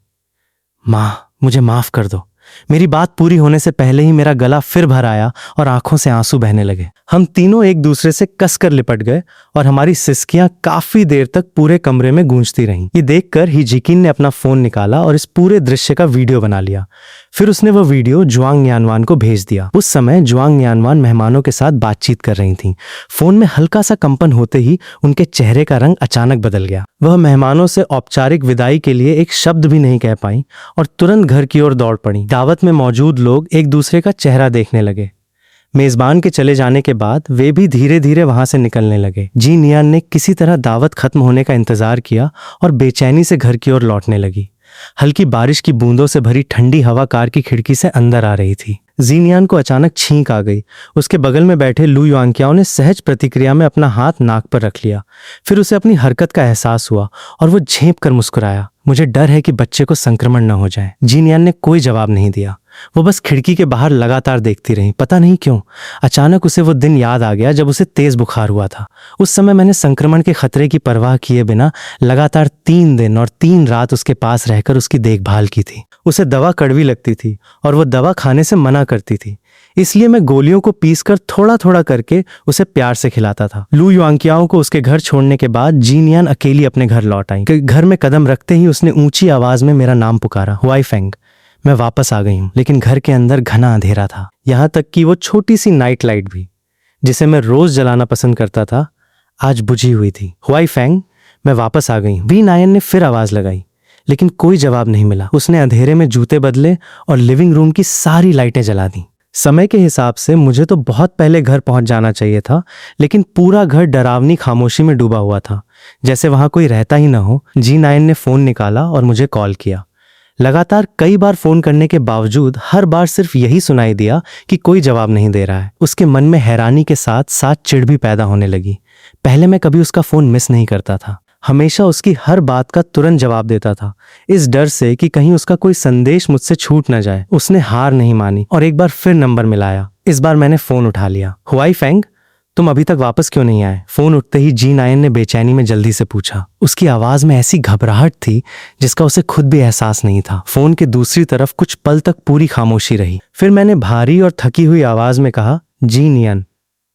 Speaker 1: माँ, मुझे माफ कर दो। मेरी बात पूरी होने से पहले ही मेरा गला फिर भर आया और आंखों से आंसू बहने लगे। हम तीनों एक दूसरे से कसकर लिपट गए और हमारी सिसकियां काफी देर तक पूरे कमरे में गूंजती रहीं। ये देखकर ही जिकिन ने अपना फोन निकाला और इस पूरे दृश्य का वीडियो बना लिया। फिर उसने वह वीडियो जुआंग नियानवान को भेज दिया। उस समय जुआंग नियानवान मेहमानों के साथ बातचीत कर रही थीं। फोन में हल्का सा कंपन होते ही उनके चेहरे का रंग अचानक बदल गया। वह मेहमानों से औपचारिक विदाई के लिए एक शब्द भी नहीं कह पाई और तुरंत घर की ओर दौड़ पड़ी। दावत में मौजूद लोग एक दूसरे का चेहरा देखने लगे। मेजबान के चले जाने के बाद वे भी धीरे धीरे वहां से निकलने लगे। जी नियान ने किसी तरह दावत खत्म होने का इंतजार किया और बेचैनी से घर की ओर लौटने लगी। हल्की बारिश की बूंदों से भरी ठंडी हवा कार की खिड़की से अंदर आ रही थी। जीनियान को अचानक छींक आ गई। उसके बगल में बैठे लू युआंकियाओ ने सहज प्रतिक्रिया में अपना हाथ नाक पर रख लिया। फिर उसे अपनी हरकत का एहसास हुआ और वो झेंप कर मुस्कुराया। मुझे डर है कि बच्चे को संक्रमण न हो जाए। जीनियन ने कोई जवाब नहीं दिया। वो बस खिड़की के बाहर लगातार देखती रही। पता नहीं क्यों अचानक उसे वो दिन याद आ गया जब उसे तेज बुखार हुआ था। उस समय मैंने संक्रमण के खतरे की परवाह किए बिना लगातार 3 दिन और 3 रात उसके पास रहकर उसकी देखभाल की थी। उसे दवा कड़वी लगती थी और वो दवा खाने से मना करती थी, इसलिए मैं गोलियों को पीसकर थोड़ा थोड़ा करके उसे प्यार से खिलाता था। लू युआंग्याओ को उसके घर छोड़ने के बाद जीनियन अकेली अपने घर लौट आई। घर में कदम रखते ही उसने ऊंची आवाज में मेरा नाम पुकारा, हुआई फेंग। मैं वापस आ गई हूँ। लेकिन घर के अंदर घना अंधेरा था, यहाँ तक कि वो छोटी सी नाइट लाइट भी, जिसे मैं रोज जलाना पसंद करता था, आज बुझी हुई थी। हुआई फेंग, मैं वापस आ गई हूँ। वी नायन ने फिर आवाज लगाई, लेकिन कोई जवाब नहीं मिला। उसने अंधेरे में जूते बदले और लिविंग रूम की सारी लाइटें जला दी। समय के हिसाब से मुझे तो बहुत पहले घर पहुंच जाना चाहिए था, लेकिन पूरा घर डरावनी खामोशी में डूबा हुआ था, जैसे वहां कोई रहता ही न हो। जी नायन ने फोन निकाला और मुझे कॉल किया। लगातार कई बार फोन करने के बावजूद हर बार सिर्फ यही सुनाई दिया कि कोई जवाब नहीं दे रहा है। उसके मन में हैरानी के साथ साथ चिढ़ भी पैदा होने लगी। पहले मैं कभी उसका फोन मिस नहीं करता था, हमेशा उसकी हर बात का तुरंत जवाब देता था, इस डर से कि कहीं उसका कोई संदेश मुझसे छूट न जाए। उसने हार नहीं मानी और एक बार फिर नंबर मिलाया। इस बार मैंने फोन उठा लिया। हुआई फेंग, तुम अभी तक वापस क्यों नहीं आए? फोन उठते ही जी नायन ने बेचैनी में जल्दी से पूछा। उसकी आवाज में ऐसी घबराहट थी जिसका उसे खुद भी एहसास नहीं था। फोन के दूसरी तरफ कुछ पल तक पूरी खामोशी रही। फिर मैंने भारी और थकी हुई आवाज में कहा, जी नियन,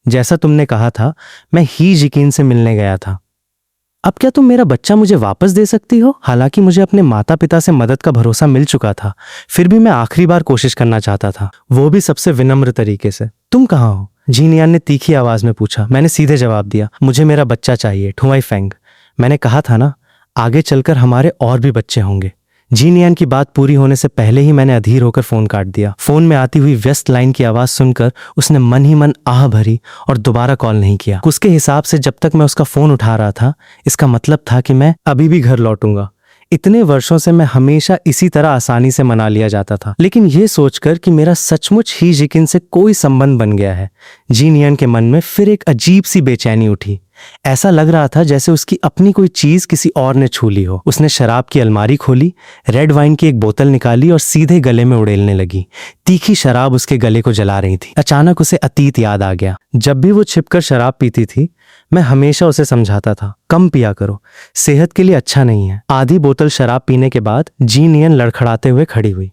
Speaker 1: जैसा तुमने कहा था, मैं ही जिकिन से मिलने गया था। अब क्या तुम मेरा बच्चा मुझे वापस दे सकती हो? हालांकि मुझे अपने माता पिता से मदद का भरोसा मिल चुका था, फिर भी मैं आखिरी बार कोशिश करना चाहता था, वो भी सबसे विनम्र तरीके से। तुम कहाँ हो? जीनियन ने तीखी आवाज में पूछा। मैंने सीधे जवाब दिया, मुझे मेरा बच्चा चाहिए, हुआई फेंग। मैंने कहा था ना, आगे चलकर हमारे और भी बच्चे होंगे। जीनियन की बात पूरी होने से पहले ही मैंने अधीर होकर फोन काट दिया। फोन में आती हुई व्यस्त लाइन की आवाज सुनकर उसने मन ही मन आह भरी और दोबारा कॉल नहीं किया। उसके हिसाब से जब तक मैं उसका फोन उठा रहा था, इसका मतलब था कि मैं अभी भी घर लौटूंगा। इतने वर्षों से मैं हमेशा इसी तरह आसानी से मना लिया जाता था, लेकिन यह सोचकर कि मेरा सचमुच ही जिकिन से कोई संबंध बन गया है, जीनियन के मन में फिर एक अजीब सी बेचैनी उठी। ऐसा लग रहा था जैसे उसकी अपनी कोई चीज किसी और ने छू ली हो। उसने शराब की अलमारी खोली, रेड वाइन की एक बोतल निकाली और सीधे गले में उड़ेलने लगी। तीखी शराब उसके गले को जला रही थी। अचानक उसे अतीत याद आ गया। जब भी वो छिपकर शराब पीती थी, मैं हमेशा उसे समझाता था, कम पिया करो, सेहत के लिए अच्छा नहीं है। आधी बोतल शराब पीने के बाद जीनियन लड़खड़ाते हुए खड़ी हुई।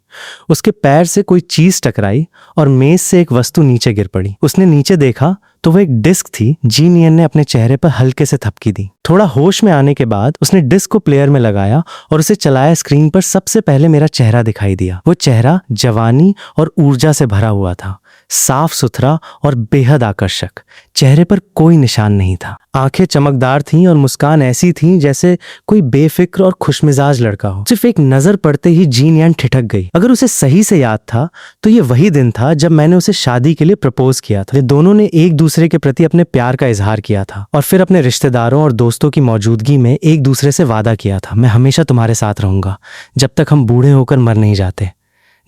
Speaker 1: उसके पैर से कोई चीज टकराई और मेज से एक वस्तु नीचे गिर पड़ी। उसने नीचे देखा तो वह एक डिस्क थी। जीनियन ने अपने चेहरे पर हल्के से थपकी दी। थोड़ा होश में आने के बाद उसने डिस्क को प्लेयर में लगाया और उसे चलाया। स्क्रीन पर सबसे पहले मेरा चेहरा दिखाई दिया। वो चेहरा जवानी और ऊर्जा से भरा हुआ था, साफ सुथरा और बेहद आकर्षक। चेहरे पर कोई निशान नहीं था। आंखें चमकदार थीं और मुस्कान ऐसी थी जैसे कोई बेफिक्र और खुशमिजाज लड़का हो। सिर्फ एक नजर पड़ते ही जीनियन ठिठक गई। अगर उसे सही से याद था तो ये वही दिन था जब मैंने उसे शादी के लिए प्रपोज किया था। दोनों ने एक दूसरे के प्रति अपने प्यार का इजहार किया था और फिर अपने रिश्तेदारों और दोस्तों की मौजूदगी में एक दूसरे से वादा किया था, मैं हमेशा तुम्हारे साथ रहूंगा जब तक हम बूढ़े होकर मर नहीं जाते,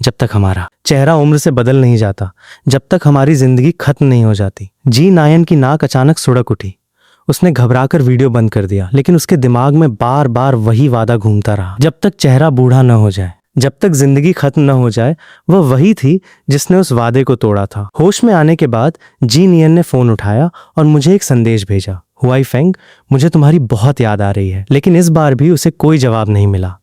Speaker 1: जब तक हमारा चेहरा उम्र से बदल नहीं जाता, जब तक हमारी जिंदगी खत्म नहीं हो जाती। जी नायन की नाक अचानक सुड़क उठी। उसने घबराकर वीडियो बंद कर दिया, लेकिन उसके दिमाग में बार बार वही वादा घूमता रहा, जब तक चेहरा बूढ़ा न हो जाए, जब तक जिंदगी खत्म न हो जाए। वह वही थी जिसने उस वादे को तोड़ा था। होश में आने के बाद जीनियन ने फोन उठाया और मुझे एक संदेश भेजा, हुआई फेंग, मुझे तुम्हारी बहुत याद आ रही है। लेकिन इस बार भी उसे कोई जवाब नहीं मिला,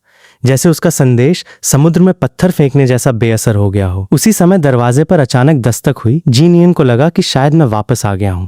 Speaker 1: जैसे उसका संदेश समुद्र में पत्थर फेंकने जैसा बेअसर हो गया हो। उसी समय दरवाजे पर अचानक दस्तक हुई। जीनियन को लगा कि शायद मैं वापस आ गया हूं।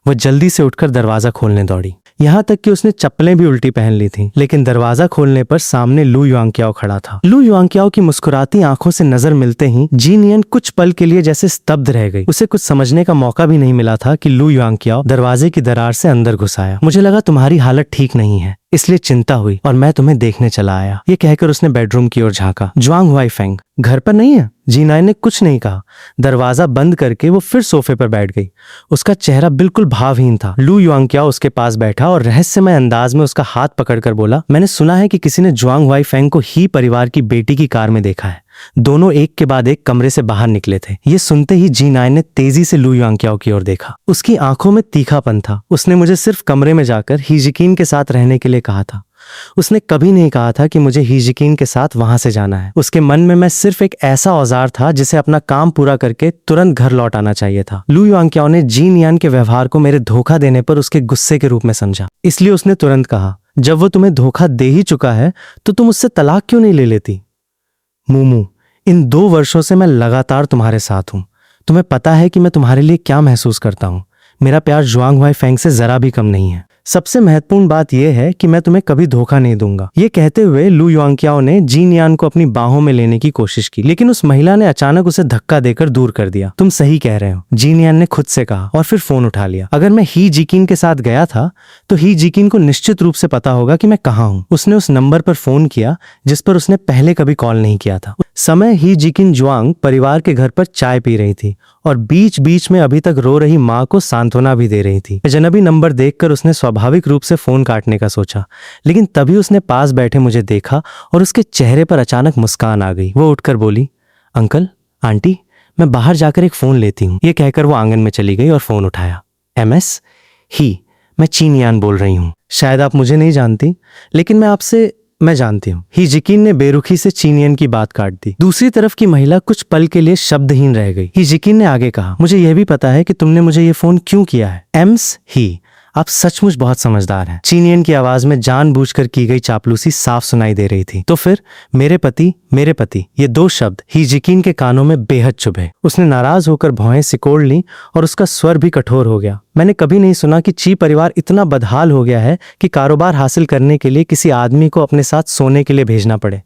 Speaker 1: वह जल्दी से उठकर दरवाजा खोलने दौड़ी, यहाँ तक कि उसने चप्पलें भी उल्टी पहन ली थीं। लेकिन दरवाजा खोलने पर सामने लू युआंग्याओ खड़ा था। लू युआंग्याओ की मुस्कुराती आंखों से नजर मिलते ही जीनियन कुछ पल के लिए जैसे स्तब्ध रह गई। उसे कुछ समझने का मौका भी नहीं मिला था कि लू युआंग्याओ दरवाजे की दरार से अंदर घुस आया। मुझे लगा तुम्हारी हालत ठीक नहीं है, इसलिए चिंता हुई और मैं तुम्हें देखने चला आया। ये कहकर उसने बेडरूम की ओर झांका। जुआंग हुआई फेंग घर पर नहीं है? जीनायन ने कुछ नहीं कहा। दरवाजा बंद करके वो फिर सोफे पर बैठ गई। उसका चेहरा बिल्कुल भावहीन था। लू युआंग्याओ उसके पास बैठा और रहस्यमय अंदाज में उसका हाथ पकड़कर बोला, मैंने सुना है कि किसी ने जुआंग हुआई फेंग को ही परिवार की बेटी की कार में देखा है। दोनों एक के बाद एक कमरे से बाहर निकले थे। ये सुनते ही जीनायन ने तेजी से लू युआंग्याओ की ओर देखा। उसकी आंखों में तीखापन था। उसने मुझे सिर्फ कमरे में जाकर हीजिकिन के साथ रहने के लिए कहा था। उसने कभी नहीं कहा था कि मुझे हीजिकिन के साथ वहां से जाना है। उसके मन में मैं सिर्फ एक ऐसा औजार था जिसे अपना काम पूरा करके तुरंत घर लौट आना चाहिए था। लू युआंग्क्याओ ने जीन यान के व्यवहार को मेरे धोखा देने पर उसके गुस्से के रूप में समझा। इसलिए उसने तुरंत कहा, जब वो तुम्हें धोखा दे ही चुका है तो तुम उससे तलाक क्यों नहीं ले लेती? मूमू, इन 2 वर्षों से मैं लगातार तुम्हारे साथ हूं। तुम्हें पता है कि मैं तुम्हारे लिए क्या महसूस करता हूं। मेरा प्यार जुआंग हुआई फेंग से जरा भी कम नहीं है। सबसे महत्वपूर्ण बात यह है कि मैं तुम्हें कभी धोखा नहीं दूंगा। ये कहते हुए लू युआंग्क्याओ ने जीन यान को अपनी बाहों में लेने की कोशिश की, लेकिन उस महिला ने अचानक उसे धक्का देकर दूर कर दिया। तुम सही कह रहे हो, जीन यान ने खुद से कहा और फिर फोन उठा लिया। अगर मैं ही जिकिन के साथ गया था तो ही जिकिन को निश्चित रूप से पता होगा कि मैं कहाँ हूँ। उसने उस नंबर पर फोन किया जिस पर उसने पहले कभी कॉल नहीं किया था। समय ही जिकिन जुआंग परिवार के घर पर चाय पी रही थी और बीच बीच में अभी तक रो रही माँ को सांत्वना भी दे रही थी। अजनबी नंबर देखकर उसने स्वाभाविक रूप से फोन काटने का सोचा, लेकिन तभी उसने पास बैठे मुझे देखा और उसके चेहरे पर अचानक मुस्कान आ गई। वो उठकर बोली, अंकल, आंटी, मैं बाहर जाकर एक फोन लेती हूँ। ये कहकर वो आंगन में चली गई और फोन उठाया। MS ही, मैं चीन यान बोल रही हूँ। शायद आप मुझे नहीं जानती, लेकिन मैं जानती हूँ। ही जिकिन ने बेरुखी से चीनियन की बात काट दी। दूसरी तरफ की महिला कुछ पल के लिए शब्दहीन रह गई। ही जिकिन ने आगे कहा, मुझे यह भी पता है कि तुमने मुझे ये फोन क्यों किया है। एम्स ही, आप सचमुच बहुत समझदार हैं। चीनियन की आवाज में जानबूझकर की गई चापलूसी साफ सुनाई दे रही थी। तो फिर मेरे पति, ये 2 शब्द ही जिकिन के कानों में बेहद चुभे। उसने नाराज होकर भौहें सिकोड़ ली और उसका स्वर भी कठोर हो गया। मैंने कभी नहीं सुना कि ची परिवार इतना बदहाल हो गया है कि कारोबार हासिल करने के लिए किसी आदमी को अपने साथ सोने के लिए भेजना पड़े।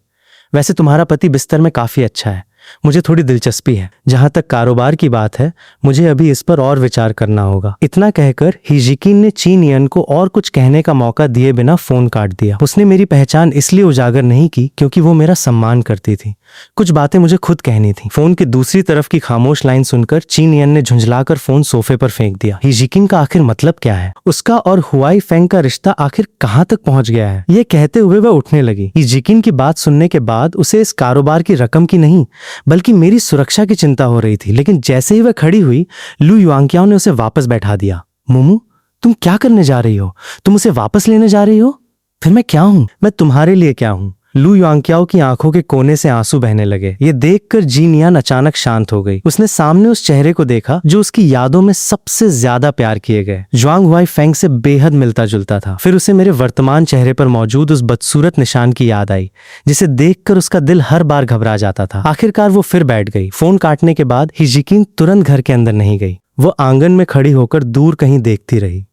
Speaker 1: वैसे तुम्हारा पति बिस्तर में काफी अच्छा है, मुझे थोड़ी दिलचस्पी है। जहां तक कारोबार की बात है, मुझे अभी इस पर और विचार करना होगा। इतना कहकर ही जिकिन ने चीन यान को और कुछ कहने का मौका दिए बिना फोन काट दिया। उसने मेरी पहचान इसलिए उजागर नहीं की क्योंकि वो मेरा सम्मान करती थी। कुछ बातें मुझे खुद कहनी थी। फोन की दूसरी तरफ की खामोश लाइन सुनकर चीन यान ने झुंझलाकर फोन सोफे पर फेंक दिया। ही जिकिन का आखिर मतलब क्या है? उसका और हुआई फेंग का रिश्ता आखिर कहां तक पहुंच गया है? ये कहते हुए वह उठने लगी। ही जिकिन की बात सुनने के बाद उसे इस कारोबार की रकम की नहीं बल्कि मेरी सुरक्षा की चिंता हो रही थी। लेकिन जैसे ही वह खड़ी हुई, लू युआंग्क्याओ ने उसे वापस बैठा दिया। मोमू, तुम क्या करने जा रही हो? तुम उसे वापस लेने जा रही हो? फिर मैं क्या हूं? मैं तुम्हारे लिए क्या हूं? लू युआंग्क्याओ की आंखों के कोने से आंसू बहने लगे। ये देखकर जीन यान अचानक शांत हो गई। उसने सामने उस चेहरे को देखा जो उसकी यादों में सबसे ज्यादा प्यार किए गए जुआंग हुआई फेंग से बेहद मिलता जुलता था। फिर उसे मेरे वर्तमान चेहरे पर मौजूद उस बदसूरत निशान की याद आई जिसे देखकर उसका दिल हर बार घबरा जाता था। आखिरकार वो फिर बैठ गई। फोन काटने के बाद ही जिकिन तुरंत घर के अंदर नहीं गई। वो आंगन में खड़ी होकर दूर कहीं देखती रही।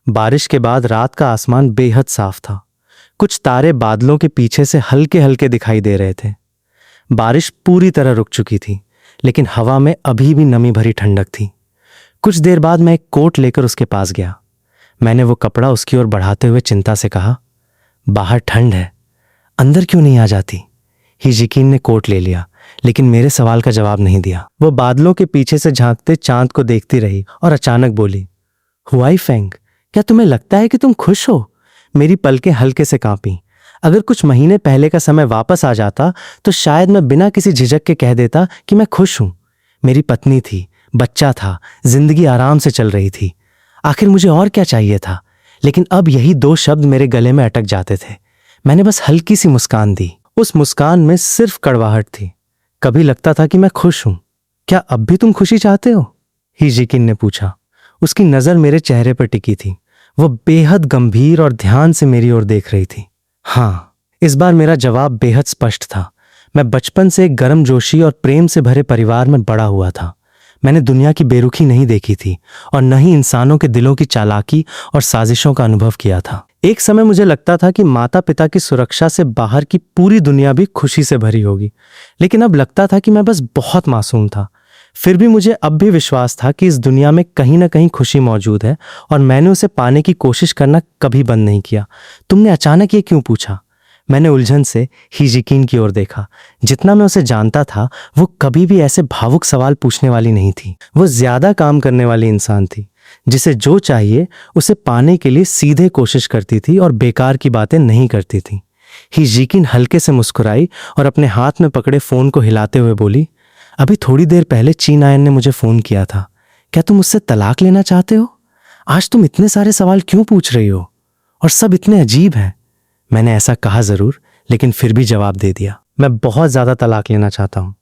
Speaker 1: बारिश के बाद रात का आसमान बेहद साफ था। कुछ तारे बादलों के पीछे से हल्के हल्के दिखाई दे रहे थे। बारिश पूरी तरह रुक चुकी थी, लेकिन हवा में अभी भी नमी भरी ठंडक थी। कुछ देर बाद मैं एक कोट लेकर उसके पास गया। मैंने वो कपड़ा उसकी ओर बढ़ाते हुए चिंता से कहा, बाहर ठंड है, अंदर क्यों नहीं आ जाती? ही जिकिन ने कोट ले लिया, लेकिन मेरे सवाल का जवाब नहीं दिया। वो बादलों के पीछे से झांकते चांद को देखती रही और अचानक बोली, हुआई फेंग, क्या तुम्हें लगता है कि तुम खुश हो? मेरी पलकें हल्के से कांपी। अगर कुछ महीने पहले का समय वापस आ जाता तो शायद मैं बिना किसी झिझक के कह देता कि मैं खुश हूं। मेरी पत्नी थी, बच्चा था, जिंदगी आराम से चल रही थी। आखिर मुझे और क्या चाहिए था? लेकिन अब यही 2 शब्द मेरे गले में अटक जाते थे। मैंने बस हल्की सी मुस्कान दी। उस मुस्कान में सिर्फ कड़वाहट थी। कभी लगता था कि मैं खुश हूं। क्या अब भी तुम खुशी चाहते हो? ही जिकिन ने पूछा। उसकी नजर मेरे चेहरे पर टिकी थी। वो बेहद गंभीर और ध्यान से मेरी ओर देख रही थी। हाँ, इस बार मेरा जवाब बेहद स्पष्ट था। मैं बचपन से एक गर्मजोशी और प्रेम से भरे परिवार में बड़ा हुआ था। मैंने दुनिया की बेरुखी नहीं देखी थी और न ही इंसानों के दिलों की चालाकी और साजिशों का अनुभव किया था। एक समय मुझे लगता था कि माता पिता की सुरक्षा से बाहर की पूरी दुनिया भी खुशी से भरी होगी, लेकिन अब लगता था कि मैं बस बहुत मासूम था। फिर भी मुझे अब भी विश्वास था कि इस दुनिया में कहीं ना कहीं खुशी मौजूद है और मैंने उसे पाने की कोशिश करना कभी बंद नहीं किया। तुमने अचानक ये क्यों पूछा? मैंने उलझन से ही जिकिन की ओर देखा। जितना मैं उसे जानता था, वो कभी भी ऐसे भावुक सवाल पूछने वाली नहीं थी। वो ज्यादा काम करने वाली इंसान थी, जिसे जो चाहिए उसे पाने के लिए सीधे कोशिश करती थी और बेकार की बातें नहीं करती थी। ही जिकिन हल्के से मुस्कुराई और अपने हाथ में पकड़े फोन को हिलाते हुए बोली, अभी थोड़ी देर पहले चीन आयन ने मुझे फोन किया था। क्या तुम मुझसे तलाक लेना चाहते हो? आज तुम इतने सारे सवाल क्यों पूछ रही हो? और सब इतने अजीब हैं। मैंने ऐसा कहा जरूर, लेकिन फिर भी जवाब दे दिया। मैं बहुत ज्यादा तलाक लेना चाहता हूँ।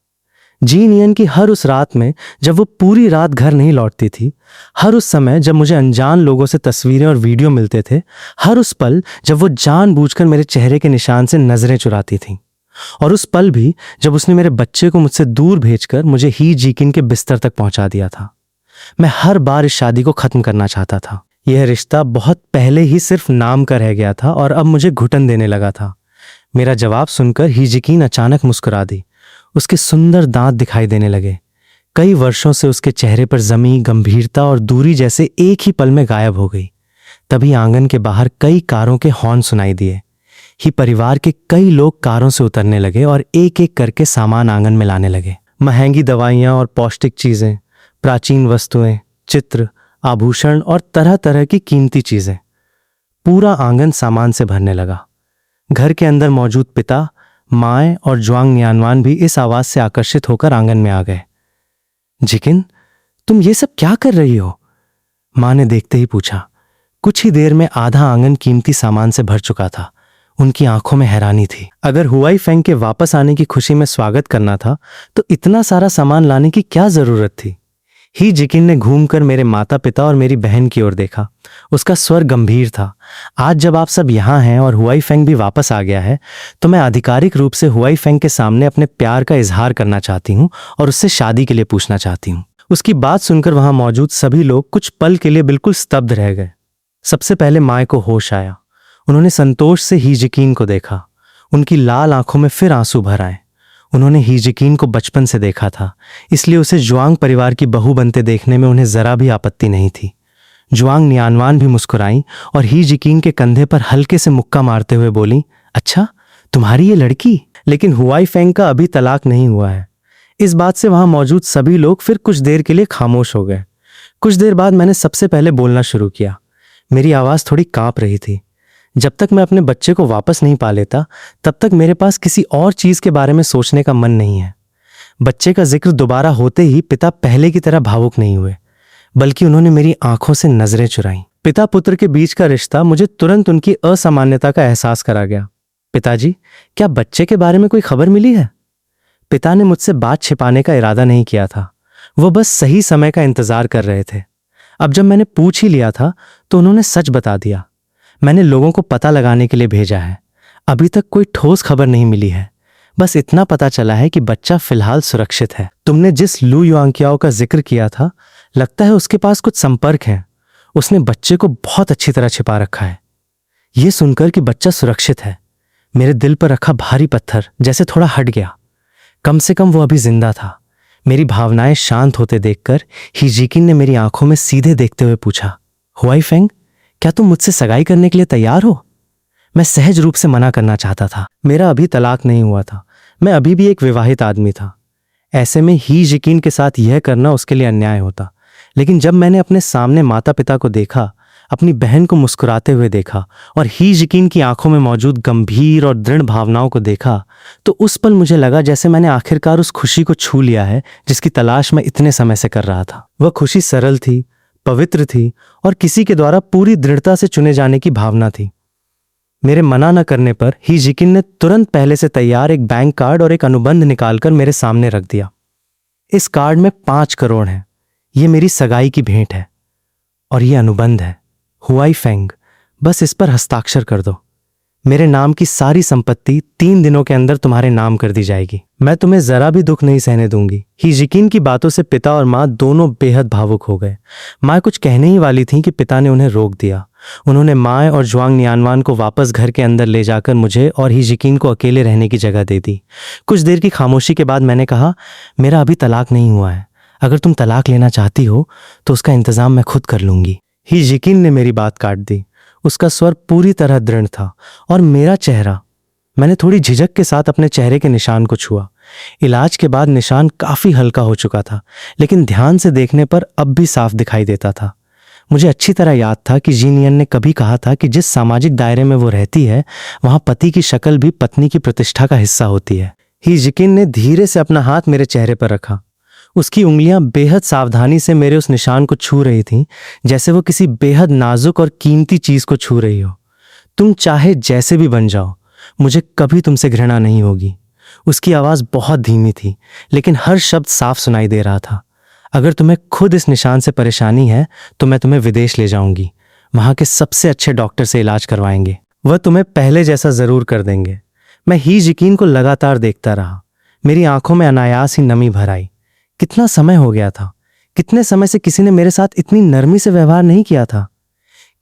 Speaker 1: जी नियन की हर उस रात में जब वो पूरी रात घर नहीं लौटती थी, हर उस समय जब मुझे अनजान लोगों से तस्वीरें और वीडियो मिलते थे, हर उस पल जब वो जानबूझकर मेरे चेहरे के निशान से नजरें चुराती थी, और उस पल भी जब उसने मेरे बच्चे को मुझसे दूर भेजकर मुझे ही जीकिन के बिस्तर तक पहुंचा दिया था। मैं हर बार इस शादी को खत्म करना चाहता था। यह रिश्ता बहुत पहले ही सिर्फ नाम का रह गया था और अब मुझे घुटन देने लगा था। मेरा जवाब सुनकर हीजिकिन अचानक मुस्कुरा दी। उसके सुंदर दांत दिखाई देने लगे। कई वर्षों से उसके चेहरे पर जमी गंभीरता और दूरी जैसे एक ही पल में गायब हो गई। तभी आंगन के बाहर कई कारों के हॉर्न सुनाई दिए। ही परिवार के कई लोग कारों से उतरने लगे और एक एक करके सामान आंगन में लाने लगे। महंगी दवाइयां और पौष्टिक चीजें, प्राचीन वस्तुएं, चित्र, आभूषण और तरह तरह की कीमती चीजें। पूरा आंगन सामान से भरने लगा। घर के अंदर मौजूद पिता, माए और ज्वांग नियानवान भी इस आवाज से आकर्षित होकर आंगन में आ गए। जिकिन, तुम ये सब क्या कर रही हो? मां ने देखते ही पूछा। कुछ ही देर में आधा आंगन कीमती सामान से भर चुका था। उनकी आंखों में हैरानी थी। अगर हुआई फेंग के वापस आने की खुशी में स्वागत करना था तो इतना सारा सामान लाने की क्या जरूरत थी? ही जिकिन ने घूमकर मेरे माता पिता और मेरी बहन की ओर देखा। उसका स्वर गंभीर था। आज जब आप सब यहाँ हैं और हुआई फेंग भी वापस आ गया है, तो मैं आधिकारिक रूप से हुआई फेंग के सामने अपने प्यार का इजहार करना चाहती हूँ और उससे शादी के लिए पूछना चाहती हूँ। उसकी बात सुनकर वहां मौजूद सभी लोग कुछ पल के लिए बिल्कुल स्तब्ध रह गए। सबसे पहले माए को होश आया। उन्होंने संतोष से हीजिकिन को देखा। उनकी लाल आंखों में फिर आंसू भर आए। उन्होंने हीजिकिन को बचपन से देखा था, इसलिए उसे ज्वांग परिवार की बहू बनते देखने में उन्हें जरा भी आपत्ति नहीं थी। ज्वांग नियानवान भी मुस्कुराई और हीजिकिन के कंधे पर हल्के से मुक्का मारते हुए बोली, अच्छा, तुम्हारी ये लड़की? लेकिन हुआई फेंग का अभी तलाक नहीं हुआ है। इस बात से वहां मौजूद सभी लोग फिर कुछ देर के लिए खामोश हो गए। कुछ देर बाद मैंने सबसे पहले बोलना शुरू किया। मेरी आवाज थोड़ी कांप रही थी। जब तक मैं अपने बच्चे को वापस नहीं पा लेता, तब तक मेरे पास किसी और चीज के बारे में सोचने का मन नहीं है। बच्चे का जिक्र दोबारा होते ही पिता पहले की तरह भावुक नहीं हुए, बल्कि उन्होंने मेरी आंखों से नजरें चुराई। पिता पुत्र के बीच का रिश्ता मुझे तुरंत उनकी असामान्यता का एहसास करा गया। पिताजी, क्या बच्चे के बारे में कोई खबर मिली है? पिता ने मुझसे बात छिपाने का इरादा नहीं किया था। वो बस सही समय का इंतजार कर रहे थे। अब जब मैंने पूछ ही लिया था तो उन्होंने सच बता दिया। मैंने लोगों को पता लगाने के लिए भेजा है। अभी तक कोई ठोस खबर नहीं मिली है। बस इतना पता चला है कि बच्चा फिलहाल सुरक्षित है। तुमने जिस लू युआंग्क्याओ का जिक्र किया था, लगता है उसके पास कुछ संपर्क है। उसने बच्चे को बहुत अच्छी तरह छिपा रखा है। यह सुनकर कि बच्चा सुरक्षित है, मेरे दिल पर रखा भारी पत्थर जैसे थोड़ा हट गया। कम से कम वो अभी जिंदा था। मेरी भावनाएं शांत होते देखकर हीजिकिन ने मेरी आंखों में सीधे देखते हुए पूछा, हुआई फेंग, क्या तुम मुझसे सगाई करने के लिए तैयार हो? मैं सहज रूप से मना करना चाहता था। मेरा अभी तलाक नहीं हुआ था। मैं अभी भी एक विवाहित आदमी था। ऐसे में हीजिकिन के साथ यह करना उसके लिए अन्याय होता। लेकिन जब मैंने अपने सामने माता पिता को देखा, अपनी बहन को मुस्कुराते हुए देखा और हीजिकिन की आंखों में मौजूद गंभीर और दृढ़ भावनाओं को देखा, तो उस पल मुझे लगा जैसे मैंने आखिरकार उस खुशी को छू लिया है जिसकी तलाश मैं इतने समय से कर रहा था। वह खुशी सरल थी, पवित्र थी और किसी के द्वारा पूरी दृढ़ता से चुने जाने की भावना थी। मेरे मना न करने पर हीजिकिन ने तुरंत पहले से तैयार एक बैंक कार्ड और एक अनुबंध निकालकर मेरे सामने रख दिया। इस कार्ड में 5 करोड़ है। ये मेरी सगाई की भेंट है और ये अनुबंध है। हुआई फेंग, बस इस पर हस्ताक्षर कर दो। मेरे नाम की सारी संपत्ति 3 दिनों के अंदर तुम्हारे नाम कर दी जाएगी। मैं तुम्हें जरा भी दुख नहीं सहने दूंगी। हीजिकिन की बातों से पिता और माँ दोनों बेहद भावुक हो गए। माँ कुछ कहने ही वाली थी कि पिता ने उन्हें रोक दिया। उन्होंने माँ और ज्वांग नियानवान को वापस घर के अंदर ले जाकर मुझे और हीजिकिन को अकेले रहने की जगह दे दी। कुछ देर की खामोशी के बाद मैंने कहा, मेरा अभी तलाक नहीं हुआ है। अगर तुम तलाक लेना चाहती हो तो उसका इंतजाम मैं खुद कर लूंगी। हीजिकिन ने मेरी बात काट दी। उसका स्वर पूरी तरह दृढ़ था और मेरा चेहरा, मैंने थोड़ी झिझक के साथ अपने चेहरे के निशान को छुआ। इलाज के बाद निशान काफी हल्का हो चुका था, लेकिन ध्यान से देखने पर अब भी साफ दिखाई देता था। मुझे अच्छी तरह याद था कि जी नियन ने कभी कहा था कि जिस सामाजिक दायरे में वो रहती है, वहां पति की शक्ल भी पत्नी की प्रतिष्ठा का हिस्सा होती है। हीजिकिन ने धीरे से अपना हाथ मेरे चेहरे पर रखा। उसकी उंगलियां बेहद सावधानी से मेरे उस निशान को छू रही थीं, जैसे वो किसी बेहद नाजुक और कीमती चीज को छू रही हो। तुम चाहे जैसे भी बन जाओ, मुझे कभी तुमसे घृणा नहीं होगी। उसकी आवाज़ बहुत धीमी थी, लेकिन हर शब्द साफ सुनाई दे रहा था। अगर तुम्हें खुद इस निशान से परेशानी है तो मैं तुम्हें विदेश ले जाऊंगी। वहाँ के सबसे अच्छे डॉक्टर से इलाज करवाएंगे। वह तुम्हें पहले जैसा ज़रूर कर देंगे। मैं ही यकीन को लगातार देखता रहा। मेरी आंखों में अनायास ही नमी भर आई। कितना समय हो गया था, कितने समय से किसी ने मेरे साथ इतनी नरमी से व्यवहार नहीं किया था।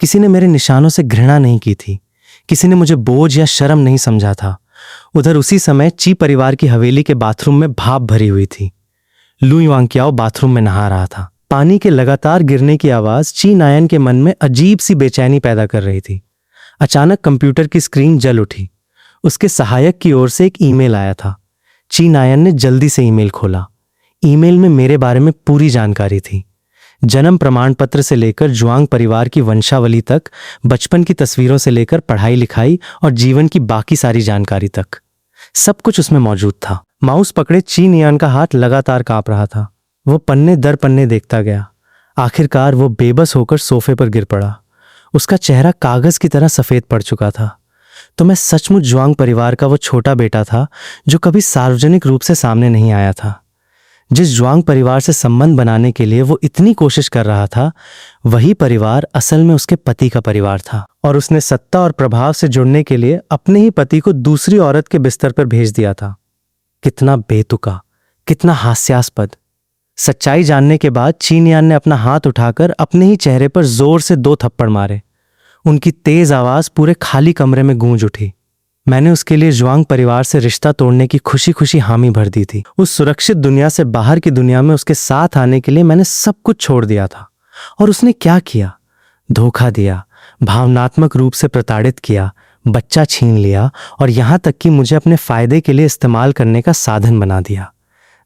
Speaker 1: किसी ने मेरे निशानों से घृणा नहीं की थी, किसी ने मुझे बोझ या शर्म नहीं समझा था। उधर उसी समय ची परिवार की हवेली के बाथरूम में भाप भरी हुई थी। लू युआंग्क्याओ बाथरूम में नहा रहा था। पानी के लगातार गिरने की आवाज ची नायन के मन में अजीब सी बेचैनी पैदा कर रही थी। अचानक कंप्यूटर की स्क्रीन जल उठी। उसके सहायक की ओर से एक ईमेल आया था। ची नायन ने जल्दी से ईमेल खोला। ईमेल में मेरे बारे में पूरी जानकारी थी। जन्म प्रमाण पत्र से लेकर जुआंग परिवार की वंशावली तक, बचपन की तस्वीरों से लेकर पढ़ाई लिखाई और जीवन की बाकी सारी जानकारी तक, सब कुछ उसमें मौजूद था। माउस पकड़े ची नियान का हाथ लगातार कांप रहा था। वो पन्ने दर पन्ने देखता गया। आखिरकार वो बेबस होकर सोफे पर गिर पड़ा। उसका चेहरा कागज की तरह सफेद पड़ चुका था। तो मैं सचमुच जुआंग परिवार का वो छोटा बेटा था जो कभी सार्वजनिक रूप से सामने नहीं आया था। जिस जुआंग परिवार से संबंध बनाने के लिए वो इतनी कोशिश कर रहा था, वही परिवार असल में उसके पति का परिवार था। और उसने सत्ता और प्रभाव से जुड़ने के लिए अपने ही पति को दूसरी औरत के बिस्तर पर भेज दिया था। कितना बेतुका, कितना हास्यास्पद। सच्चाई जानने के बाद चीनियान ने अपना हाथ उठाकर अपने ही चेहरे पर जोर से 2 थप्पड़ मारे। उनकी तेज आवाज पूरे खाली कमरे में गूंज उठी। मैंने उसके लिए जुआंग परिवार से रिश्ता तोड़ने की खुशी खुशी हामी भर दी थी। उस सुरक्षित दुनिया से बाहर की दुनिया में उसके साथ आने के लिए मैंने सब कुछ छोड़ दिया था। और उसने क्या किया? धोखा दिया, भावनात्मक रूप से प्रताड़ित किया, बच्चा छीन लिया और यहां तक कि मुझे अपने फायदे के लिए इस्तेमाल करने का साधन बना दिया।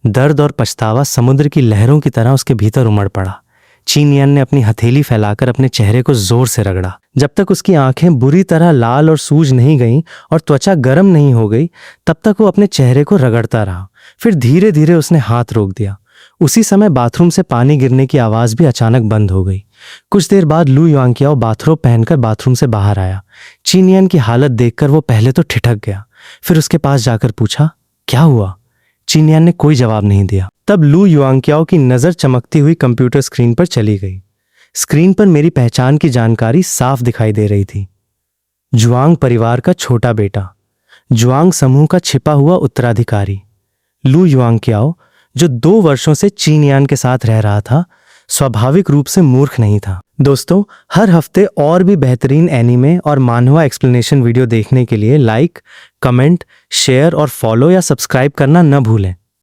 Speaker 1: दर्द और पछतावा समुद्र की लहरों की तरह उसके भीतर उमड़ पड़ा। चीनियन ने अपनी हथेली फैलाकर अपने चेहरे को जोर से रगड़ा। जब तक उसकी आंखें बुरी तरह लाल और सूज नहीं गईं और त्वचा गर्म नहीं हो गई, तब तक वो अपने चेहरे को रगड़ता रहा। फिर धीरे धीरे उसने हाथ रोक दिया। उसी समय बाथरूम से पानी गिरने की आवाज भी अचानक बंद हो गई। कुछ देर बाद लू युआंग्क्याओ बाथरोब पहनकर बाथरूम से बाहर आया। चीनियन की हालत देखकर वो पहले तो ठिठक गया, फिर उसके पास जाकर पूछा, क्या हुआ? चीनियन ने कोई जवाब नहीं दिया। तब लू युआंग्क्याओ की नजर चमकती हुई कंप्यूटर स्क्रीन पर चली गई। स्क्रीन पर मेरी पहचान की जानकारी साफ दिखाई दे रही थी। जुआंग परिवार का छोटा बेटा, जुआंग समूह का छिपा हुआ उत्तराधिकारी लू युआंग्क्याओ, जो 2 वर्षों से चीनियान के साथ रह रहा था, स्वाभाविक रूप से मूर्ख नहीं था। दोस्तों, हर हफ्ते और भी बेहतरीन एनीमे और मानहवा एक्सप्लेनेशन वीडियो देखने के लिए लाइक, कमेंट, शेयर और फॉलो या सब्सक्राइब करना न भूलें।